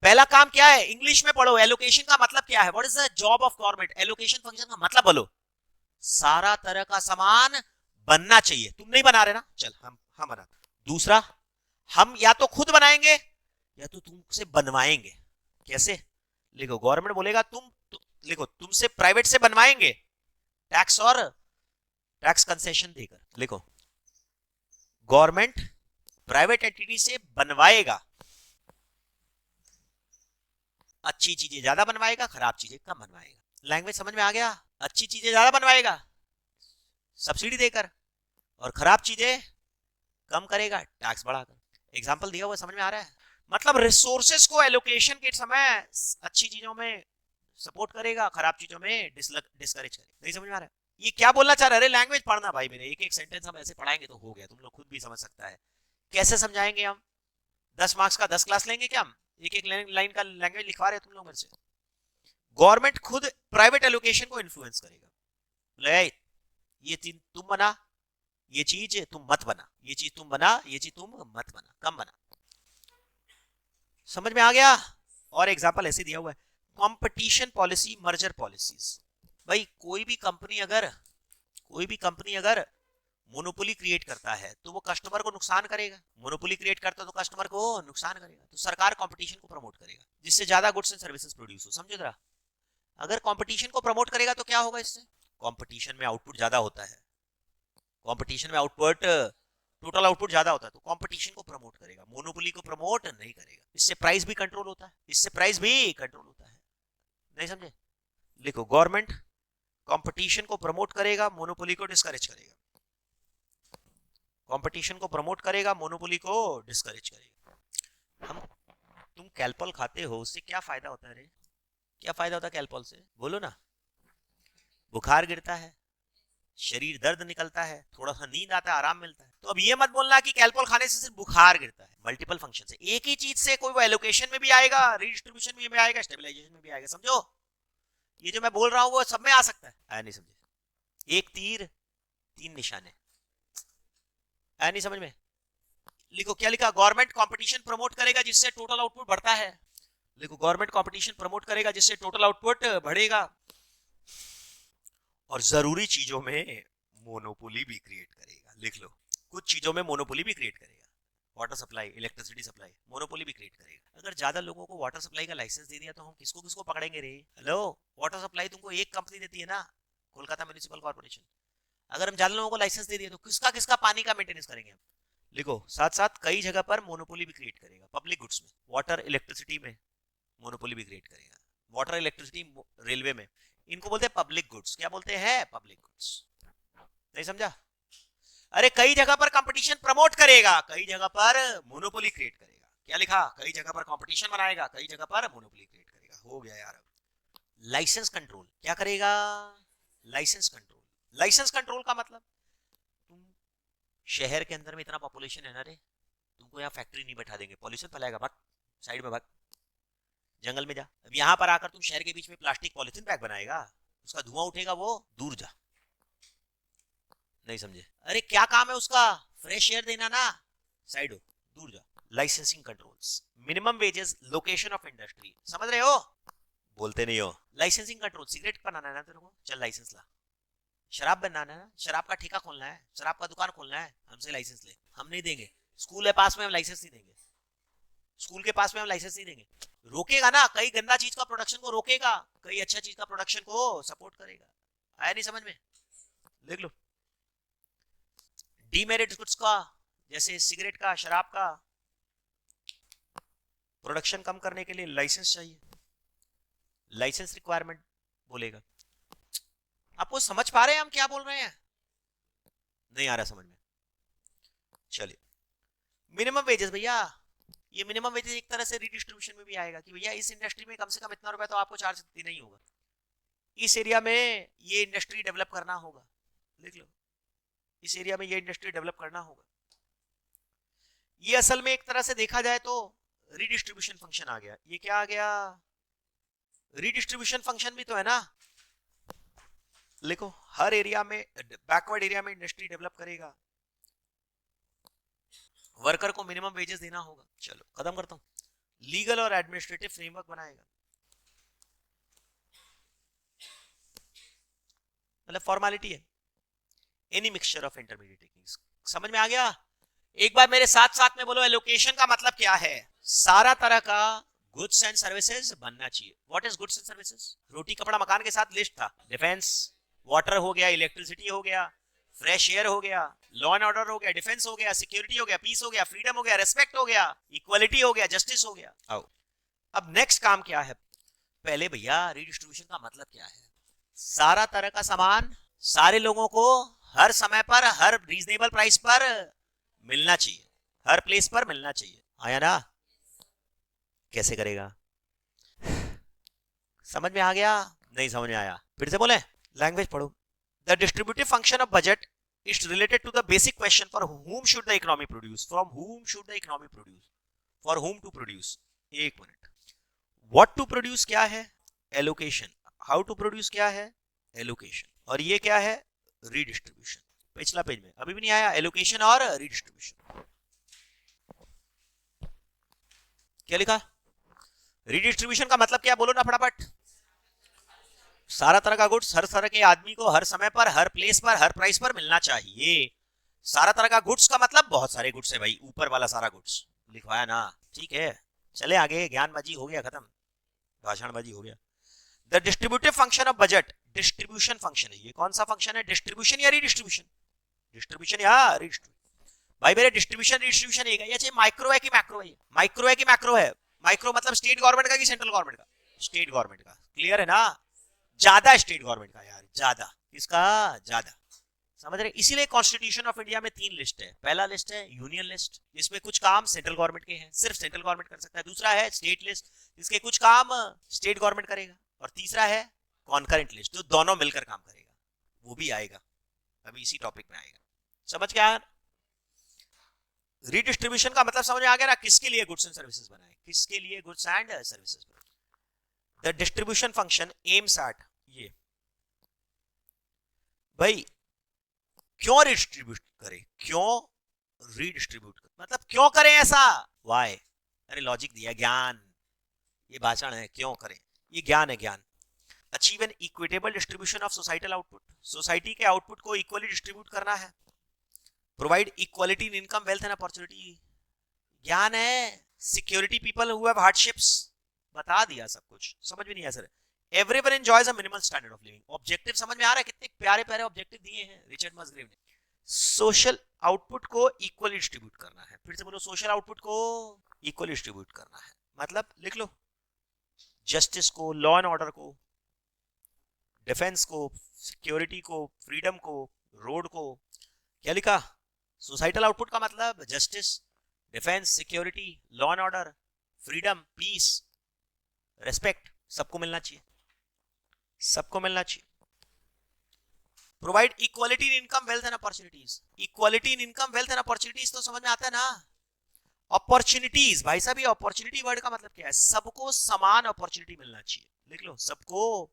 पहला काम क्या है, इंग्लिश में पढ़ो। एलोकेशन का मतलब क्या है? What is the job of government? Allocation function का मतलब बोलो, सारा तरह का सामान बनना चाहिए। तुम नहीं बना रहे ना, चल हम बना। दूसरा, हम या तो खुद बनाएंगे या तो तुमसे बनवाएंगे। कैसे? लिखो, गवर्नमेंट बोलेगा लिखो तुमसे प्राइवेट से बनवाएंगे, टैक्स और टैक्स कंसेशन देकर। लिखो, गवर्नमेंट प्राइवेट एंटिटी से बनवाएगा, अच्छी चीजें ज्यादा बनवाएगा, खराब चीजें कम बनवाएगा। लैंग्वेज समझ में आ गया? अच्छी चीजें ज्यादा बनवाएगा सब्सिडी देकर, और खराब चीजें कम करेगा टैक्स बढ़ाकर। एग्जांपल दिया हुआ समझ में आ रहा है? मतलब रिसोर्सेज को एलोकेशन के समय अच्छी चीजों में सपोर्ट करेगा, खराब चीजों में डिस्करेज करेगा। नहीं समझ में आ रहा है? ये क्या बोलना चाह रहे? लैंग्वेज पढ़ना भाई मेरे, एक एक सेंटेंस हम ऐसे पढ़ाएंगे तो हो गया, तुम लोग खुद भी समझ सकता है। कैसे समझाएंगे हम? 10 मार्क्स का 10 क्लास लेंगे क्या हम? एक एक लाइन का लैंग्वेज लिखवा रहे तुम लोग मेरे से। गवर्नमेंट खुद प्राइवेट एलोकेशन को इन्फ्लुएंस करेगा। ये चीज तुम बना, ये चीज तुम मत बना, ये चीज तुम बना, ये चीज तुम मत बना, कम बना। समझ में आ गया? और एग्जांपल ऐसे दिया हुआ है, कंपटीशन पॉलिसी, मर्जर पॉलिसीज। भाई कोई भी कंपनी अगर मोनोपोली क्रिएट करता है तो वो कस्टमर को नुकसान करेगा। मोनोपोली क्रिएट करता तो कस्टमर को नुकसान करेगा। तो सरकार कंपटीशन को प्रमोट करेगा जिससे ज्यादा गुड्स एंड सर्विसेज प्रोड्यूस हो। समझो जरा, अगर कंपटीशन को प्रमोट करेगा तो क्या होगा? इससे कंपटीशन में आउटपुट ज्यादा होता है, कंपटीशन में आउटपुट, टोटल आउटपुट ज्यादा होता है, तो कंपटीशन को प्रमोट करेगा, मोनोपोली को प्रमोट नहीं करेगा। इससे प्राइस भी कंट्रोल होता है, इससे प्राइस भी कंट्रोल होता है। नहीं समझे? लिखो, गवर्नमेंट कंपटीशन को प्रमोट करेगा, मोनोपोली को डिस्करेज करेगा। कंपटीशन को प्रमोट करेगा, मोनोपोली को डिस्करेज करेगा। तुम कैल्पॉल खाते हो, उससे क्या फायदा होता है रे? क्या फायदा होता है कैल्पॉल से? बोलो ना। बुखार गिरता है, शरीर दर्द निकलता है, थोड़ा सा नींद आता है, आराम मिलता है। तो अब ये मत बोलना कि कैल्पॉल खाने से सिर्फ बुखार गिरता है। मल्टीपल फंक्शन से, एक ही चीज से कोई वो एलोकेशन में भी आएगा, रीडिस्ट्रीब्यूशन में भी आएगा, स्टेबलाइजेशन में भी आएगा। समझो, ये जो मैं बोल रहा हूँ वो सब में आ सकता है। आया नहीं समझे? एक तीर 3 निशाने। आया नहीं समझ में? लिखो, क्या लिखा? गवर्नमेंट कंपटीशन प्रमोट करेगा जिससे टोटल आउटपुट बढ़ता है। देखो गवर्नमेंट कंपटीशन प्रमोट करेगा जिससे टोटल आउटपुट बढ़ेगा, और जरूरी चीजों में मोनोपोली भी क्रिएट करेगा। लिख लो, कुछ चीजों में मोनोपोली भी क्रिएट करेगा। Water supply, electricity supply, monopoly भी क्रिएट करेगा। अगर ज्यादा लोगों को वाटर सप्लाई का लाइसेंस दे दिया तो हम किसको किसको पकड़ेंगे रे? हेलो, वाटर सप्लाई तुमको एक कंपनी देती है ना, कोलकाता म्युनिसिपल कॉर्पोरेशन। अगर हम ज्यादा लोगों को लाइसेंस दे दिए तो किसका किसका पानी का मेंटेनेंस करेंगे हम? लिखो, साथ साथ कई जगह पर मोनोपोली भी क्रिएट करेगा। पब्लिक गुड्स में, वाटर इलेक्ट्रिसिटी में मोनोपोली भी क्रिएट करेगा। वाटर इलेक्ट्रिसिटी रेलवे में, इनको बोलते हैं पब्लिक गुड्स। क्या बोलते हैं? Public goods. नहीं समझा? अरे कई जगह पर कंपटीशन प्रमोट करेगा, कई जगह पर मोनोपोली क्रिएट करेगा। क्या लिखा? कई जगह पर कंपटीशन बनाएगा, कई जगह पर मोनोपोली क्रिएट करेगा। हो गया यार। लाइसेंस कंट्रोल क्या करेगा? Licence control. लाइसेंस कंट्रोल का मतलब, तुम शहर के अंदर में इतना पॉपुलेशन है ना रे, तुमको यहाँ फैक्ट्री नहीं बैठा देंगे, पॉल्यूशन फैलाएगा, भाग साइड में, भाग जंगल में जा। अब यहाँ पर आकर तुम शहर के बीच में प्लास्टिक पॉलिथीन बैग बनाएगा, उसका धुआं उठेगा, वो दूर जा। नहीं समझे? अरे क्या काम है उसका? फ्रेश एयर देना ना, साइड हो, दूर जा। Licensing controls, minimum wages, location of industry, समझ रहे हो? बोलते नहीं हो। लाइसेंसिंग कंट्रोल, सिगरेट बनाना है ना तेरे को, चल लाइसेंस ला। शराब बनाना है ना, शराब का ठेका खोलना है, शराब का दुकान खोलना है, हमसे लाइसेंस ले। हम नहीं देंगे। स्कूल है पास में, हम लाइसेंस नहीं देंगे। स्कूल के पास में हम लाइसेंस नहीं देंगे। रोकेगा ना, कई गंदा चीज का प्रोडक्शन को रोकेगा, कई अच्छा चीज का प्रोडक्शन को सपोर्ट करेगा। आया नहीं समझ में? लिख लो। डीमेरिट गुड्स का, जैसे सिगरेट का, शराब का प्रोडक्शन कम करने के लिए लाइसेंस चाहिए, लाइसेंस रिक्वायरमेंट बोलेगा। आपको समझ पा रहे हैं हम क्या बोल रहे हैं? नहीं आ रहा समझ में? चलिए, मिनिमम वेजेस भैया, ये मिनिमम वेजेस एक तरह से रिडिस्ट्रीब्यूशन में भी आएगा कि भैया इस इंडस्ट्री में कम से कम इतना रुपया तो आपको चार्ज देना ही होगा, इस एरिया में ये इंडस्ट्री डेवलप करना होगा। लिख लो, इस एरिया में ये इंडस्ट्री डेवलप करना होगा। ये असल में एक तरह से देखा जाए तो रिडिस्ट्रीब्यूशन फंक्शन आ गया। ये क्या आ गया? रिडिस्ट्रीब्यूशन फंक्शन भी तो है ना। लिखो, हर एरिया में, बैकवर्ड एरिया में इंडस्ट्री डेवलप करेगा, वर्कर को मिनिमम वेजेस देना होगा। चलो खत्म करता हूं। लीगल और एडमिनिस्ट्रेटिव फ्रेमवर्क बनाएगा, मतलब फॉर्मेलिटी है। Any mixture of intermediate techniques. समझ में आ गया? एक बार मेरे साथ साथ में बोलो, एलोकेशन का मतलब क्या है? सारा तरह का गुड्स एंड सर्विसेज बनना चाहिए। What is goods and services? रोटी कपड़ा मकान के साथ लिस्ट था। डिफेंस, वाटर हो गया, इलेक्ट्रिसिटी हो गया, फ्रेश एयर हो गया, लॉ एंड ऑर्डर हो गया, डिफेंस हो गया, सिक्योरिटी हो गया, पीस हो गया, फ्रीडम हो गया, रेस्पेक्ट हो गया, इक्वालिटी हो गया, जस्टिस हो गया। आओ, अब नेक्स्ट काम क्या है? पहले भैया रिडिस्ट्रीब्यूशन का मतलब क्या है? सारा तरह का सामान सारे लोगों को हर समय पर, हर रीजनेबल प्राइस पर मिलना चाहिए, हर प्लेस पर मिलना चाहिए। आया ना? कैसे करेगा? समझ में आ गया? नहीं समझ में आया? फिर से बोले, लैंग्वेज पढ़ो। The distributive function of budget is related to the basic question, for whom should the economy produce, from whom should the economy produce, for whom to produce। एक मिनट, what to produce क्या है? allocation। how to produce क्या है? allocation। और ये क्या है? redistribution। पिछला पेज में अभी भी नहीं आया, allocation और redistribution। क्या लिखा? redistribution का मतलब क्या, बोलो ना फटाफट। सारा तरह का गुड्स हर तरह के आदमी को हर समय पर, हर प्लेस पर, हर प्राइस पर मिलना चाहिए। सारा तरह का गुड्स का मतलब बहुत सारे गुड्स है भाई, ऊपर वाला सारा गुड्स लिखवाया ना। ठीक है, चले आगे। ज्ञानबाजी हो गया खत्म, भाषणबाजी हो गया। The distributive function of budget, distribution function है। ये कौन सा फंक्शन है? डिस्ट्रीब्यूशन या रिडिस्ट्रीब्यूशन? डिस्ट्रीब्यूशन या रिडिस्ट्रीब्यूशन? भाई मेरे डिस्ट्रीब्यूशन रिडिस्ट्रीब्यूशन एक है, ये माइक्रो है कि मैक्रो है? माइक्रो है कि मैक्रो है? माइक्रो मतलब स्टेट गवर्नमेंट का कि सेंट्रल गवर्नमेंट का? स्टेट गवर्नमेंट का। क्लियर है ना? ज्यादा स्टेट गवर्नमेंट का यार, ज्यादा। किसका? ज्यादा। समझ रहे? इसीलिए कॉन्स्टिट्यूशन ऑफ इंडिया में 3 लिस्ट है। पहला लिस्ट है यूनियन लिस्ट, जिसमें कुछ काम सेंट्रल गवर्नमेंट के हैं, सिर्फ सेंट्रल गवर्नमेंट कर सकता है। दूसरा है स्टेट लिस्ट, जिसके कुछ काम स्टेट गवर्नमेंट करेगा। और तीसरा है कॉन्करेंट लिस्ट, जो दोनों मिलकर काम करेगा। वो भी आएगा, अभी इसी टॉपिक में आएगा। समझ क्या? रिडिस्ट्रीब्यूशन का मतलब समझ में आ गया ना? किसके लिए गुड्स एंड सर्विसेज बनाए, किसके लिए गुड्स एंड सर्विसेज बनाए। The distribution function aims at, ये भाई क्यों रिडिस्ट्रीब्यूट करे, क्यों रिडिस्ट्रीब्यूट करे, मतलब क्यों करें ऐसा? वाई? अरे लॉजिक दिया, ज्ञान, ये भाषण है, क्यों करें, ये ज्ञान है, ज्ञान। Achieve N equitable distribution of societal output, society के आउटपुट को इक्वली डिस्ट्रीब्यूट करना है। Provide equality in income, wealth and opportunity, ज्ञान है। Security people who have hardships, बता दिया सब कुछ, समझ में नहीं आया sir. Everyone enjoys a minimal standard of living, objective समझ में आ रहा है, कितने प्यारे प्यारे ऑब्जेक्टिव दिए हैं रिचर्ड मसग्रेव ने। सोशल आउटपुट को इक्वली डिस्ट्रीब्यूट करना है, फिर से बोलो, सोशल आउटपुट को इक्वली डिस्ट्रीब्यूट करना है, मतलब लिख लो, जस्टिस को, लॉ एंड ऑर्डर को, डिफेंस को, सिक्योरिटी को, फ्रीडम को, रोड को। क्या लिखा? सोसाइटल आउटपुट का मतलब justice, defence, security, law and order, freedom, peace, respect, सबको मिलना चाहिए, सबको मिलना चाहिए। Provide equality in income, wealth and opportunities, equality in income, wealth and opportunities तो समझ में आता है ना। अपॉर्चुनिटीज, भाई साहब ये अपॉर्चुनिटी वर्ड का मतलब क्या है? सबको समान अपॉर्चुनिटी मिलना चाहिए, लिख लो, सबको।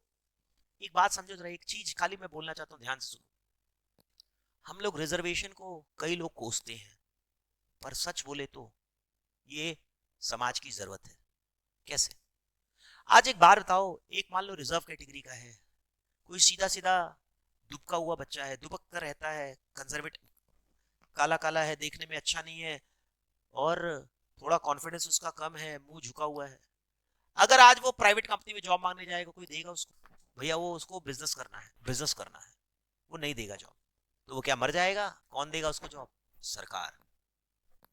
एक बात समझो जरा, एक चीज खाली मैं बोलना चाहता हूं, ध्यान से सुनो। हम लोग रिजर्वेशन को कई लोग कोसते हैं, पर सच बोले तो ये समाज की जरूरत है। कैसे? आज एक बार बताओ, एक मान लो रिजर्व कैटेगरी का है, कोई सीधा सीधा दुबका हुआ बच्चा है, दुबक कर रहता है, कंजर्वेटिव, काला काला है, देखने में अच्छा नहीं है, और थोड़ा कॉन्फिडेंस उसका कम है, मुंह झुका हुआ है। अगर आज वो प्राइवेट कंपनी में जॉब मांगने जाएगा, कोई देगा उसको? भैया वो उसको बिजनेस करना है, बिजनेस करना है, वो नहीं देगा जॉब, तो वो क्या मर जाएगा? कौन देगा उसको जॉब? सरकार।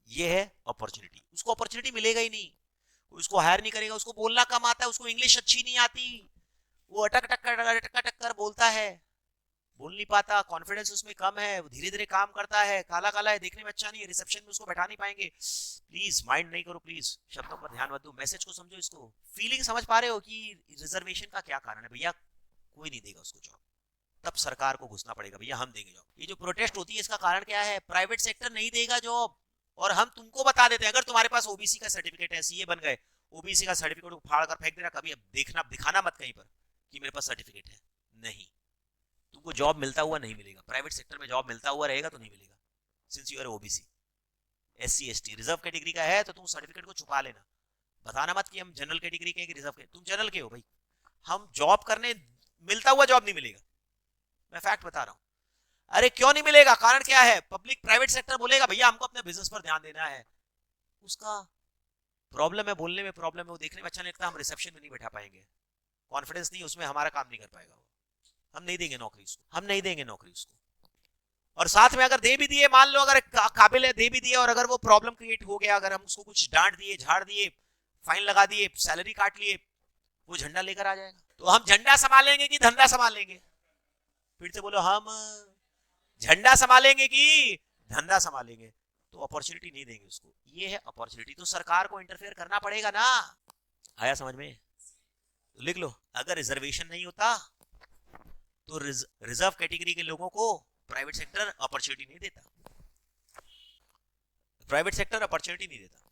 ये है अपॉर्चुनिटी, उसको अपॉर्चुनिटी मिलेगा ही नहीं, उसको हायर नहीं करेगा, उसको बोलना कम आता है, उसको इंग्लिश अच्छी नहीं आती, वो अटक टक कर बोलता है, बोल नहीं पाता, कॉन्फिडेंस उसमें कम है, वो धीरे धीरे काम करता है, काला काला है, देखने में अच्छा नहीं है, रिसेप्शन में उसको बैठा नहीं पाएंगे। प्लीज माइंड नहीं करो, प्लीज शब्दों पर ध्यान मत दो, मैसेज को समझो, इसको फीलिंग समझ पा रहे हो कि रिजर्वेशन का क्या कारण है? भैया कोई नहीं देगा उसको जॉब, तब सरकार को घुसना पड़ेगा, भैया हम देंगे जॉब। ये जो प्रोटेस्ट होती है इसका कारण क्या है? प्राइवेट सेक्टर नहीं देगा जॉब, और हम तुमको बता देते हैं, अगर तुम्हारे पास ओबीसी का सर्टिफिकेट है, सीए बन गए, ओबीसी का सर्टिफिकेट को फाड़ कर फेंक देना, कभी अब देखना दिखाना मत कहीं पर कि मेरे पास सर्टिफिकेट है, नहीं, तुमको जॉब मिलता हुआ नहीं मिलेगा, प्राइवेट सेक्टर में जॉब मिलता हुआ रहेगा तो नहीं मिलेगा, since you are OBC, SC ST, reserve category का है तो तुम सर्टिफिकेट को छुपा लेना, बताना मत कि हम जनरल कैटेगरी के, रिजर्व के, तुम जनरल के हो भाई, हम जॉब करने, मिलता हुआ जॉब नहीं मिलेगा, मैं फैक्ट बता रहा हूं। अरे क्यों नहीं मिलेगा? कारण क्या है? पब्लिक प्राइवेट सेक्टर बोलेगा भैया हमको अपने बिजनेस पर ध्यान देना है, उसका प्रॉब्लम है, बोलने में प्रॉब्लम है, वो देखने में अच्छा नहीं लगता, हम रिसेप्शन में नहीं बैठा पाएंगे, कॉन्फिडेंस नहीं, उसमें हमारा काम नहीं कर पाएगा, हम नहीं देंगे नौकरी उसको, हम नहीं देंगे नौकरी उसको। और साथ में अगर दे भी दिए, मान लो अगर काबिल है, दे भी दिए, और अगर वो प्रॉब्लम क्रिएट हो गया, अगर हम उसको कुछ डांट दिए, झाड़ दिए, फाइन लगा दिए, सैलरी काट लिए, वो झंडा लेकर आ जाएगा, तो हम झंडा संभालेंगे कि धंधा संभालेंगे? फिर से बोलो, हम झंडा संभालेंगे कि धंधा संभालेंगे? तो अपॉर्चुनिटी नहीं देंगे उसको, ये है अपॉर्चुनिटी, तो सरकार को इंटरफेयर करना पड़ेगा ना। आया समझ में? तो लिख लो, अगर रिजर्वेशन नहीं होता तो रिजर्व कैटेगरी के लोगों को प्राइवेट सेक्टर अपॉर्चुनिटी नहीं देता, प्राइवेट सेक्टर अपॉर्चुनिटी नहीं देता।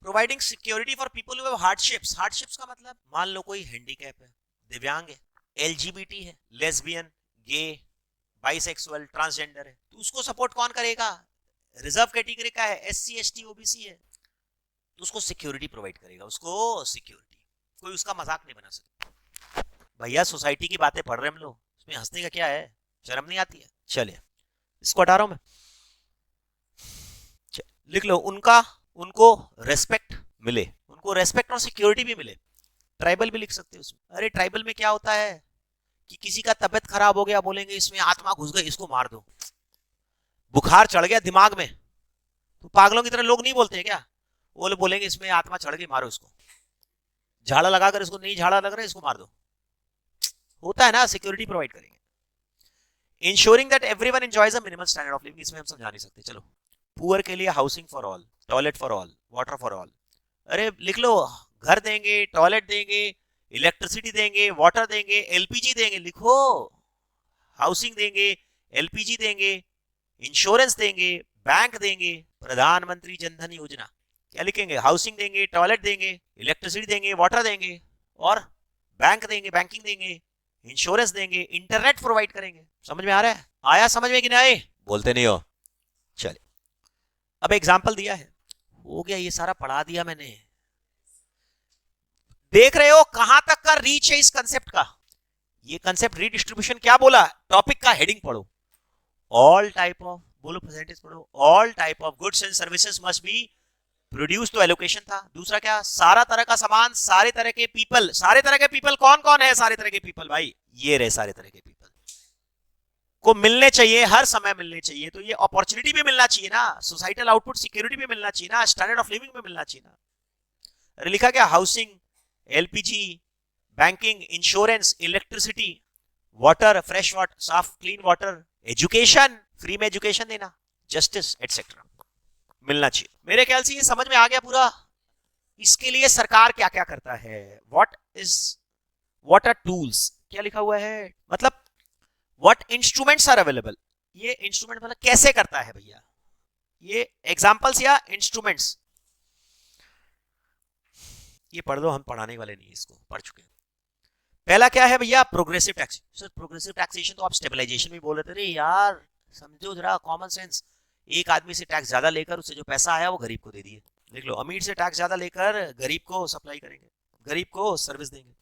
Providing security for people who have hardships, hardships का मतलब मान लो कोई हैंडीकैप है, दिव्यांग है, एलजीबीटी है, लेस्बियन, गे, बाइसेक्सुअल, ट्रांसजेंडर है, तो उसको सपोर्ट कौन करेगा? रिजर्व कैटेगरी का है, एससी एसटी ओबीसी है, तो उसको सिक्योरिटी प्रोवाइड करेगा, उसको सिक्योरिटी, कोई उसका मजाक नहीं बना सकता। भैया सोसाइटी की बातें पढ़ रहे हम लोग, इसमें हंसने का क्या है? शर्म नहीं आती है? चलिए इसको हटा रहा हूं मैं, लिख लो, उनको रेस्पेक्ट मिले, उनको रेस्पेक्ट और सिक्योरिटी भी मिले। ट्राइबल भी लिख सकते हो उसमें। अरे ट्राइबल में क्या होता है कि किसी का तबियत खराब हो गया, बोलेंगे इसमें आत्मा घुस गई, इसको मार दो, बुखार चढ़ गया दिमाग में, तो पागलों की तरह लोग नहीं बोलते हैं क्या? वो लोग बोलेंगे इसमें आत्मा चढ़ गई, मारो इसको, झाड़ा लगाकर इसको, नहीं झाड़ा लग रहा है इसको मार दो, होता है ना, सिक्योरिटी प्रोवाइड करेंगे। Ensuring that everyone enjoys a minimal standard of living, इसमें हम समझा नहीं सकते, चलो। पुअर के लिए housing for all, toilet for all, water for all, अरे लिख लो, घर देंगे, टॉयलेट देंगे, इलेक्ट्रिसिटी देंगे, वाटर देंगे, एलपीजी देंगे, लिखो, हाउसिंग देंगे, एलपीजी देंगे, इंश्योरेंस देंगे, बैंक देंगे, प्रधानमंत्री जनधन योजना, क्या लिखेंगे? हाउसिंग देंगे, टॉयलेट देंगे, इलेक्ट्रिसिटी देंगे, वाटर देंगे, और बैंक देंगे, बैंकिंग देंगे, इंश्योरेंस देंगे, इंटरनेट प्रोवाइड करेंगे। समझ में आ रहा है? आया समझ में कि नहीं आए? बोलते नहीं हो। चलिए अब एग्जाम्पल दिया है, हो गया, ये सारा पढ़ा दिया मैंने, देख रहे हो कहां तक का रीच है इस कंसेप्ट का। ये कंसेप्ट रीडिस्ट्रीब्यूशन क्या बोला, टॉपिक का हेडिंग पढ़ो, ऑल टाइप ऑफ, बोलो परसेंटेज पढ़ो, all type of goods and services must B produce, तो एलोकेशन था। दूसरा क्या, सारा तरह का सामान, सारे तरह के पीपल। सारे तरह के पीपल कौन कौन है, सारे तरह के पीपल भाई ये रहे, सारे तरह के पीपल को मिलने चाहिए, हर समय मिलने चाहिए। तो ये अपॉर्चुनिटी भी मिलना चाहिए ना, सोसाइटल आउटपुट सिक्योरिटी भी मिलना चाहिए ना, स्टैंडर्ड ऑफ लिविंग भी मिलना चाहिए ना। अरे लिखा क्या, housing, LPG, banking, insurance, electricity, water, fresh water, साफ क्लीन वाटर, एजुकेशन, फ्री में एजुकेशन देना, जस्टिस एटसेट्रा मिलना चाहिए। मेरे ख्याल से ये समझ में आ गया पूरा। इसके लिए सरकार क्या क्या करता है, व्हाट आर टूल्स, क्या लिखा हुआ है, मतलब व्हाट इंस्ट्रूमेंट्स आर अवेलेबल। ये इंस्ट्रूमेंट मतलब कैसे करता है भैया, ये एग्जांपल्स या इंस्ट्रूमेंट्स, ये पढ़ दो, हम पढ़ाने वाले नहीं, इसको पढ़ चुके हैं। पहला क्या है भैया, progressive tax. Sir progressive taxation तो आप स्टेबलाइजेशन भी बोल रहे थे यार, समझो जरा कॉमन सेंस। एक आदमी से टैक्स ज्यादा लेकर उससे जो पैसा आया वो गरीब को दे दिए। देख लो, अमीर से टैक्स ज्यादा लेकर गरीब को सप्लाई करेंगे, गरीब को सर्विस देंगे।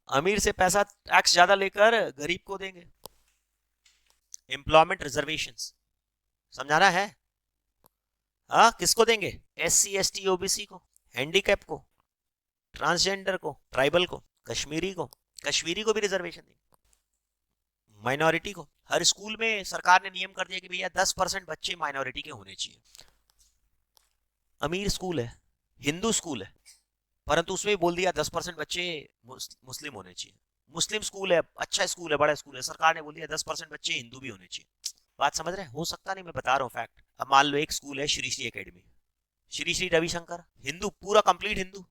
अमीर से पैसा टैक्स ज्यादा लेकर गरीब को देंगे। एम्प्लॉयमेंट रिजर्वेशंस समझाना है, हाँ किसको देंगे, एससी एसटी ओबीसी को, हैंडीकैप को, ट्रांसजेंडर को, ट्राइबल को, कश्मीरी को भी रिजर्वेशन देंगे, माइनॉरिटी को। हर स्कूल में सरकार ने नियम कर दिया कि भैया 10% बच्चे माइनॉरिटी के होने चाहिए। अमीर स्कूल है, हिंदू स्कूल है, परंतु उसमें बोल दिया 10% बच्चे मुस्लिम होने चाहिए। मुस्लिम स्कूल है, अच्छा स्कूल है, बड़ा स्कूल है, सरकार ने बोल दिया 10% बच्चे हिंदू भी होने चाहिए। बात समझ रहे हैं, हो सकता नहीं, मैं बता रहा हूँ फैक्ट। अब मान लो एक स्कूल है श्री श्री एकेडमी, श्री श्री रविशंकर, हिंदू, पूरा कंप्लीट हिंदू,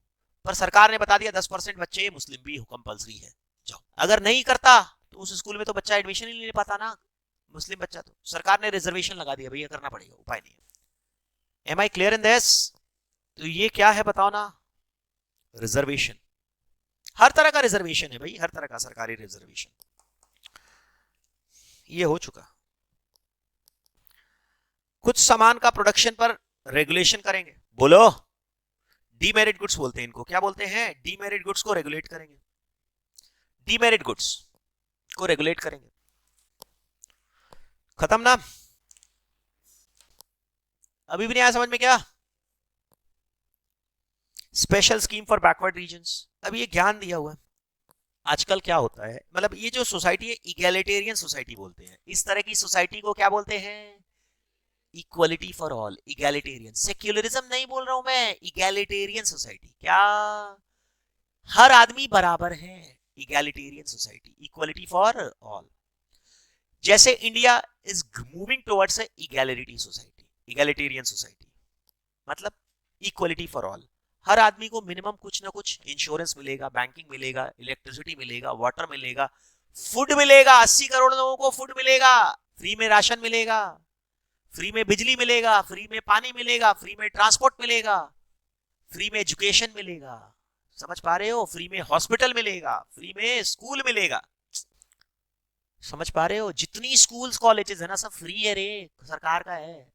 पर सरकार ने बता दिया 10% बच्चे मुस्लिम भी कंपलसरी है, जाओ। अगर नहीं करता तो उस स्कूल में तो बच्चा एडमिशन ही नहीं ले पाता ना, मुस्लिम बच्चा। तो सरकार ने रिजर्वेशन लगा दिया, भैया करना पड़ेगा, उपाय नहीं है। Am I clear in this? तो ये क्या है बताओ ना, रिजर्वेशन। हर तरह का रिजर्वेशन है भाई, हर तरह का सरकारी रिजर्वेशन, ये हो चुका। कुछ सामान का प्रोडक्शन पर रेगुलेशन करेंगे, बोलो डीमेरिट गुड्स बोलते हैं इनको, क्या बोलते हैं, डीमेरिट गुड्स को रेगुलेट करेंगे, डीमेरिट गुड्स को रेगुलेट करेंगे। खत्म ना, अभी भी नहीं आया समझ में क्या, special scheme for backward regions, अब ये ज्ञान दिया हुआ है। आजकल क्या होता है, मतलब ये जो सोसाइटी है इगैलिटेरियन सोसाइटी बोलते हैं, इस तरह की सोसाइटी को क्या बोलते हैं, equality for all, egalitarian. Secularism नहीं बोल रहा हूं मैं, इगैलिटेरियन सोसाइटी, क्या हर आदमी बराबर है, egalitarian society, equality for all. जैसे India is moving towards egality society, egalitarian society मतलब इक्वलिटी फॉर ऑल। हर आदमी को मिनिमम कुछ ना कुछ इंश्योरेंस मिलेगा, बैंकिंग मिलेगा, इलेक्ट्रिसिटी मिलेगा, वाटर मिलेगा, फूड मिलेगा, 80 करोड़ लोगों को फूड मिलेगा, फ्री में राशन मिलेगा, फ्री में बिजली मिलेगा, फ्री में पानी मिलेगा, फ्री में ट्रांसपोर्ट मिलेगा, फ्री में एजुकेशन मिलेगा, समझ पा रहे हो, फ्री में हॉस्पिटल मिलेगा, फ्री में स्कूल मिलेगा, समझ पा रहे हो, जितनी स्कूल्स कॉलेजेस है ना सब फ्री है रे, सरकार का है।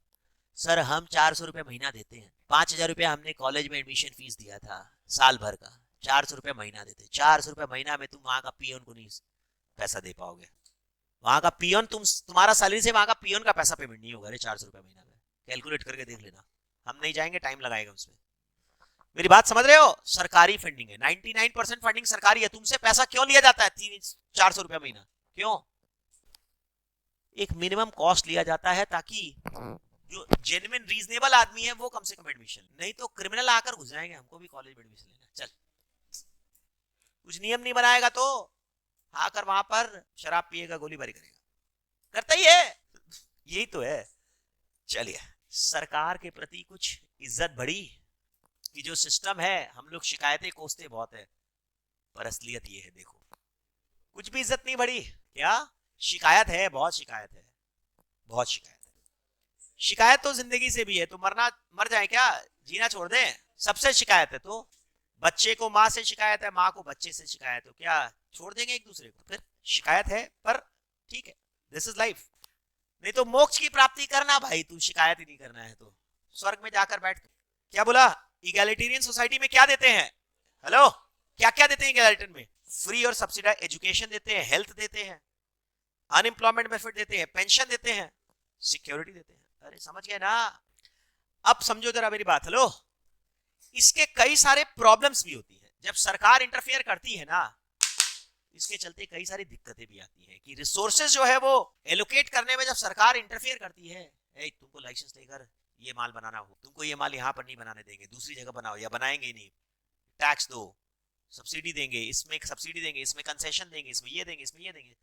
सर हम 400 रुपए महीना देते हैं, 5,000 रुपए हमने कॉलेज में एडमिशन फीस दिया था साल भर का, 400 रुपए महीना देते, 400 रुपए महीना में तुम वहां का पियोन को नहीं पैसा दे पाओगे, वहां का पियोन, तुम्हारा सैलरी से वहां का पियोन का पैसा पेमेंट नहीं होगा रे 400 रुपए महीना में, कैलकुलेट करके देख लेना, हम नहीं जाएंगे, टाइम लगाएगा उसमें। मेरी बात समझ रहे हो, सरकारी फंडिंग है, 99% फंडिंग सरकारी है, तुमसे पैसा क्यों लिया जाता है 400 रुपया महीना, क्यों, एक मिनिमम कॉस्ट लिया जाता है ताकि जो जेन्युइन रीजनेबल आदमी है वो कम से कम एडमिशन, नहीं तो क्रिमिनल आकर घुस जाएंगे, हमको भी कॉलेज में एडमिशन लेना, चल कुछ नियम नहीं बनाएगा तो आकर वहां पर शराब पिएगा, गोलीबारी करेगा, करता ही है, यही तो है। चलिए, सरकार के प्रति कुछ इज्जत बढ़ी कि जो सिस्टम है, हम लोग शिकायतें कोसते बहुत है, पर असलियत ये है, देखो कुछ भी इज्जत नहीं बढ़ी, क्या शिकायत है, बहुत शिकायत है, बहुत शिकायत है। शिकायत तो जिंदगी से भी है, तो मर जाए क्या, जीना छोड़ दें, सबसे शिकायत है। तो बच्चे को माँ से शिकायत है, माँ को बच्चे से शिकायत हो, क्या छोड़ देंगे एक दूसरे को, फिर शिकायत है, पर ठीक है, दिस इज लाइफ। नहीं तो मोक्ष की प्राप्ति करना भाई, तू शिकायत ही नहीं करना है तो स्वर्ग में जाकर बैठ। क्या बोला, इगैलिटेरियन सोसाइटी में क्या देते हैं, हेलो क्या क्या देते हैं गैरल्टन में? फ्री और सब्सिडाइज एजुकेशन देते हैं, हेल्थ देते हैं, अनएम्प्लॉयमेंट बेनिफिट देते हैं, पेंशन देते हैं, सिक्योरिटी देते हैं। अरे समझ गए ना? अब समझो जरा मेरी बात। हेलो, इसके कई सारे प्रॉब्लम्स भी होती हैं जब सरकार इंटरफेयर करती है ना। इसके चलते कई सारी दिक्कतें भी आती हैं कि रिसोर्सेज जो है वो एलोकेट करने में जब सरकार इंटरफेयर करती है, तुमको लाइसेंस लेकर ये माल बनाना हो, तुमको ये माल यहाँ पर नहीं बनाने देंगे, दूसरी जगह बनाओ, या बनाएंगे ही नहीं, टैक्स दो, सब्सिडी देंगे, इसमें सब्सिडी देंगे, इसमें कंसेशन देंगे, इसमें ये देंगे, इसमें ये देंगे।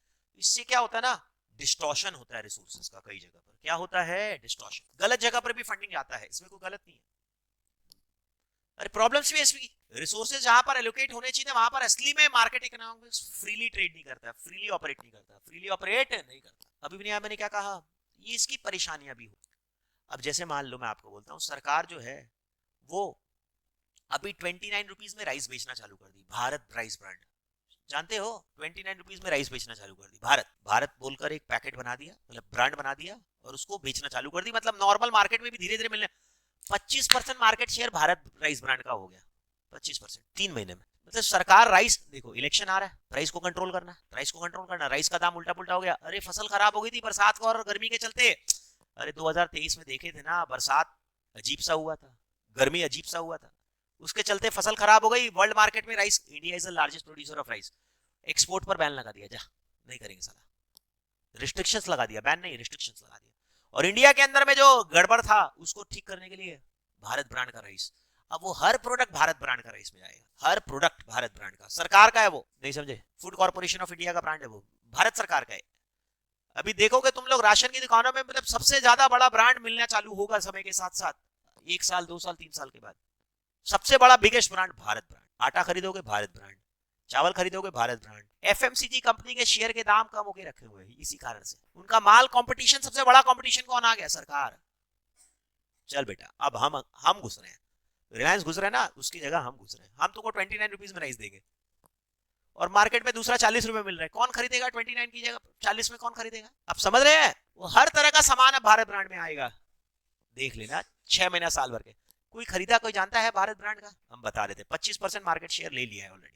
इससे क्या होता है ना, डिस्टॉर्शन होता है रिसोर्सेज का। कई जगह पर क्या होता है, डिस्टॉर्शन। गलत जगह पर भी फंडिंग आता है, इसमें कोई गलत नहीं है। अरे प्रॉब्लम्स भी इसकी, रिसोर्सेज जहां पर एलोकेट होने चाहिए वहां पर असली में मार्केट इकोनॉमिक्स फ्रीली ट्रेड नहीं करता, फ्रीली ऑपरेट नहीं करता, फ्रीली ऑपरेट नहीं करता। अभी भी मैंने क्या कहा, ये इसकी परेशानियां भी हो। अब जैसे मान लो मैं आपको बोलता हूँ, सरकार जो है वो अभी 29 रुपीज में राइस बेचना चालू कर दी, भारत राइस ब्रांड, जानते हो 29 रुपीज में राइस बेचना चालू कर दी। भारत भारत बोलकर एक पैकेट बना दिया, मतलब ब्रांड बना दिया और उसको बेचना चालू कर दी। मतलब नॉर्मल मार्केट में भी धीरे धीरे मिलने, 25% market share Bharat rice brand का हो गया, 25% 3 महीने में। मतलब सरकार राइस, देखो इलेक्शन आ रहा है, प्राइस को कंट्रोल करना है, प्राइस को कंट्रोल करना, राइस का दाम उल्टा पुल्टा हो गया। अरे फसल खराब हो गई थी बरसात को और गर्मी के चलते। अरे 2023 में देखे थे ना, बरसात अजीब सा हुआ था, गर्मी अजीब सा हुआ था, उसके चलते फसल खराब हो गई। वर्ल्ड मार्केट में rice, India is the largest producer of rice, export पर बैन लगा दिया, जा नहीं करेंगे साला, रिस्ट्रिक्शंस लगा दिया, बैन नहीं रिस्ट्रिक्शंस लगा दिया। और इंडिया के अंदर में जो गड़बड़ था उसको ठीक करने के लिए भारत ब्रांड का राइस, अब वो हर प्रोडक्ट भारत ब्रांड का राइस में जाएगा, हर प्रोडक्ट भारत ब्रांड का, सरकार का है वो, नहीं समझे, फूड कॉर्पोरेशन ऑफ इंडिया का ब्रांड है वो, भारत सरकार का है। अभी देखोगे तुम लोग राशन की दुकानों में, मतलब सबसे ज्यादा बड़ा ब्रांड मिलना चालू होगा समय के साथ साथ, 1 साल 2 साल 3 साल के बाद। सबसे बड़ा बिगेस्ट ब्रांड भारत ब्रांड। आटा खरीदोगे भारत ब्रांड, चावल खरीदोगे भारत ब्रांड। एफएमसीजी कंपनी के शेयर के दाम कम होके रखे हुए हैं इसी कारण से, उनका माल कंपटीशन, सबसे बड़ा कंपटीशन कौन आ गया, सरकार। चल बेटा, अब हम घुस रहे हैं, रिलायंस घुस रहे हैं ना, उसकी जगह हम घुस रहे हैं। हम तुमको 29 रुपीज में राइस देंगे और मार्केट में दूसरा 40 रुपए मिल रहा है, कौन खरीदेगा 29 की जगह 40 में, कौन खरीदेगा? अब समझ रहे हैं, वो हर तरह का सामान अब भारत ब्रांड में आएगा, देख लेना 6 महीना साल भर के। कोई खरीदा, कोई जानता है भारत ब्रांड का? हम बता देते, 25% मार्केट शेयर ले लिया है ऑलरेडी।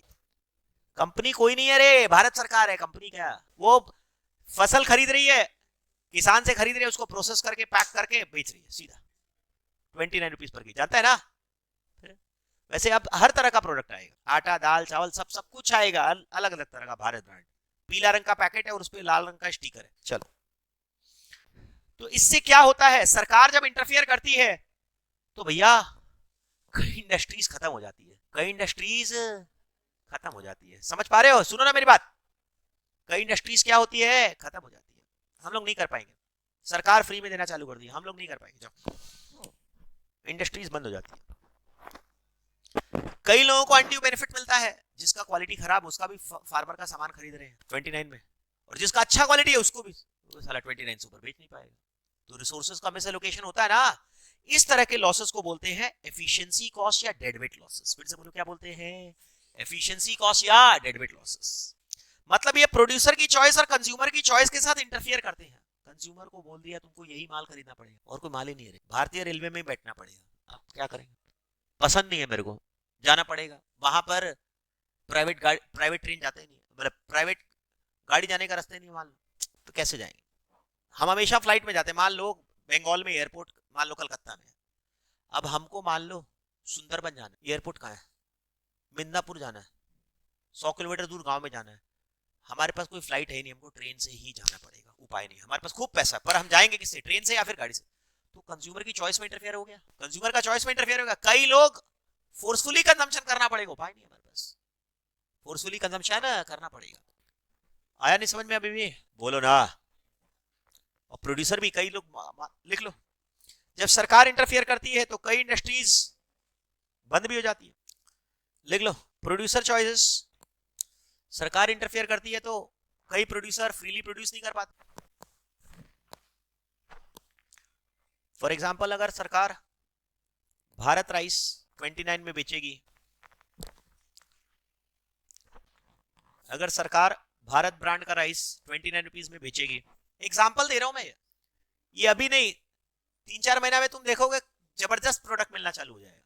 कंपनी कोई नहीं है रे, भारत सरकार है कंपनी। क्या वो फसल खरीद रही है, किसान से खरीद रही है, उसको प्रोसेस करके पैक करके बेच रही है सीधा 29 रुपीज पर की, जानता है ना। वैसे अब हर तरह का प्रोडक्ट आएगा, आटा दाल चावल सब कुछ आएगा, अलग अलग तरह का भारत ब्रांड। पीला रंग का पैकेट है और उस पर लाल रंग का स्टिकर है। चलो, तो इससे क्या होता है, सरकार जब इंटरफियर करती है तो भैया कई इंडस्ट्रीज खत्म हो जाती है, कई इंडस्ट्रीज खत्म हो जाती है। समझ पा रहे हो? सुनो ना मेरी बात, कई इंडस्ट्रीज क्या होती है, खत्म हो जाती है। हम लोग नहीं कर पाएंगे, सरकार फ्री में देना चालू कर दी, हम लोग नहीं कर पाएंगे, जाओ, इंडस्ट्रीज बंद हो जाती है। कई लोगों को अनड्यू बेनिफिट मिलता है, जिसका क्वालिटी खराब उसका भी फार्मर का सामान खरीद रहे हैं 29 में, और जिसका अच्छा क्वालिटी है उसको भी वो साला 29 से ऊपर बेच नहीं पाएगा। तो रिसोर्सेज का मिस एलोकेशन होता है ना। इस तरह के लॉसेस को बोलते हैं एफिशिएंसी कॉस्ट या डेडवेट लॉसेस। फिर से बोलो, क्या बोलते हैं? एफिशिएंसी कॉस्ट या डेडवेट लॉसेस। मतलब ये प्रोड्यूसर की चॉइस और कंज्यूमर की चॉइस के साथ इंटरफियर करते हैं। कंज्यूमर को बोल दिया तुमको यही माल खरीदना पड़ेगा और कोई माल ही नहीं है, भारतीय रेलवे में बैठना पड़ेगा, आप क्या करेंगे? पसंद नहीं है मेरे को, जाना पड़ेगा वहां पर। प्राइवेट ट्रेन जाते नहीं, मतलब प्राइवेट गाड़ी जाने का रास्ता नहीं, मान लो तो कैसे जाएंगे? हम हमेशा फ्लाइट में जाते हैं। मान लो बंगाल में एयरपोर्ट, मान लो कलकत्ता में, अब हमको मान लो सुंदरबन जाना है, एयरपोर्ट कहाँ है? मिदनापुर जाना है, 100 किलोमीटर दूर गांव में जाना है। हमारे पास कोई फ्लाइट है नहीं, हमको ट्रेन से ही जाना पड़ेगा, उपाय नहीं। हमारे पास खूब पैसा पर हम जाएंगे किससे? ट्रेन से या फिर गाड़ी से। तो कंज्यूमर की चॉइस में इंटरफेयर हो गया, कंज्यूमर का चॉइस में इंटरफेयर हो गया। कई लोग फोर्सफुली कंजम्पशन करना पड़ेगा, उपाय नहीं हमारे पास, फोर्सफुली कंजम्पशन करना पड़ेगा। आया नहीं समझ में अभी भी? बोलो ना। और प्रोड्यूसर भी, कई लोग लिख लो, जब सरकार इंटरफियर करती है तो कई इंडस्ट्रीज बंद भी हो जाती है। लिख लो, प्रोड्यूसर चॉइसेस, सरकार इंटरफियर करती है तो कई प्रोड्यूसर फ्रीली प्रोड्यूस नहीं कर पाते। फॉर एग्जांपल, अगर सरकार भारत राइस 29 में बेचेगी, अगर सरकार भारत ब्रांड का राइस 29 रुपीज में बेचेगी, एग्जांपल दे रहा हूं मैं, ये अभी नहीं, 3-4 महीना में तुम देखोगे जबरदस्त प्रोडक्ट मिलना चालू हो जाएगा।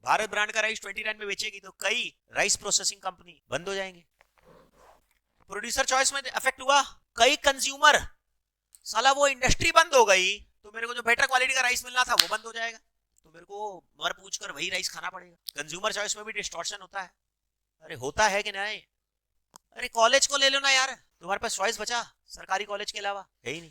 भारत ब्रांड का राइस 29 में बेचेगी तो कई राइस प्रोसेसिंग कंपनी बंद हो जाएंगे। प्रोड्यूसर चॉइस में अफेक्ट हुआ, कई कंज्यूमर, साला वो इंडस्ट्री बंद हो गई तो मेरे को जो बेटर क्वालिटी का राइस मिलना था वो बंद हो जाएगा, तो मेरे को मर पूछ कर वही राइस खाना पड़ेगा। कंज्यूमर चॉइस में भी डिस्टॉर्शन होता है। अरे होता है कि नहीं? अरे कॉलेज को ले लो ना यार, तुम्हारे पास चॉइस बचा सरकारी कॉलेज के अलावा है ही नहीं,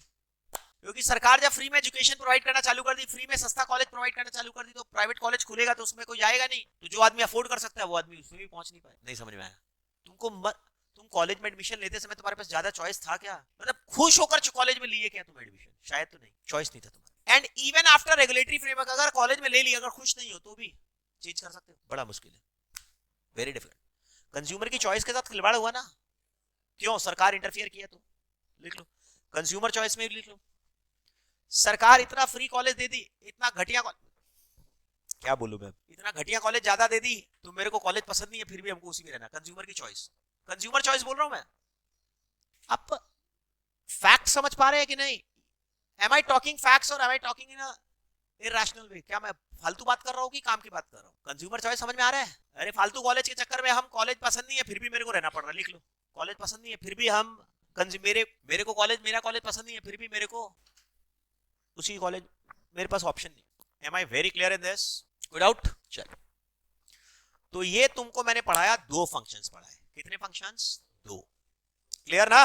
क्योंकि सरकार जब फ्री में एजुकेशन प्रोवाइड करना चालू कर दी, फ्री में सस्ता कॉलेज प्रोवाइड करना चालू कर दी, तो प्राइवेट कॉलेज खुलेगा तो उसमें कोई जाएगा नहीं, तो जो आदमी अफोर्ड कर सकता है वो आदमी उसमें भी पहुंच नहीं पाए। नहीं समझ में आया तुम कॉलेज में एडमिशन लेते समय तुम्हारे पास ज्यादा चॉइस था क्या? मतलब खुश होकर कॉलेज में लिए क्या तुम एडमिशन? शायद तो नहीं, चॉइस नहीं था तुम्हारा। And even after regulatory framework अगर कॉलेज में ले लिया, अगर खुश नहीं हो तो भी चेंज कर सकते हो, बड़ा मुश्किल है, वेरी डिफिकल्ट। कंज्यूमर की चॉइस के साथ खिलवाड़ हुआ ना, क्यों? सरकार इंटरफियर किया, तो लिख लो कंज्यूमर चॉइस में भी लिख लो। सरकार इतना फ्री कॉलेज दे दी, इतना घटिया क्या बोलूं मैं, इतना घटिया कॉलेज ज्यादा दे दी तो मेरे को कॉलेज पसंद नहीं है फिर भी हमको उसी में रहना। कंज्यूमर की चॉइस, कंज्यूमर चॉइस बोल रहा हूं मैं। अब फैक्ट समझ पा रहे हैं कि नहीं? एम आई टॉकिंग फैक्ट्स और am I talking in irrational way? क्या मैं फालतू बात कर रहा हूँ कि काम की बात कर रहा हूँ? कंज्यूमर चॉइस समझ में आ रहा है? अरे फालतू कॉलेज के चक्कर में हम, कॉलेज पसंद नहीं है फिर भी मेरे को रहना पड़ रहा है, लिख लो कॉलेज पसंद नहीं है फिर भी हम मेरे को कॉलेज, मेरा कॉलेज पसंद नहीं है फिर भी मेरे को उसी कॉलेज, मेरे पास ऑप्शन नहीं। Am I very clear in this? कोई डाउट? चलो, तो ये तुमको मैंने पढ़ाया, दो फंक्शंस पढ़ाए। कितने फंक्शंस? दो। क्लियर ना?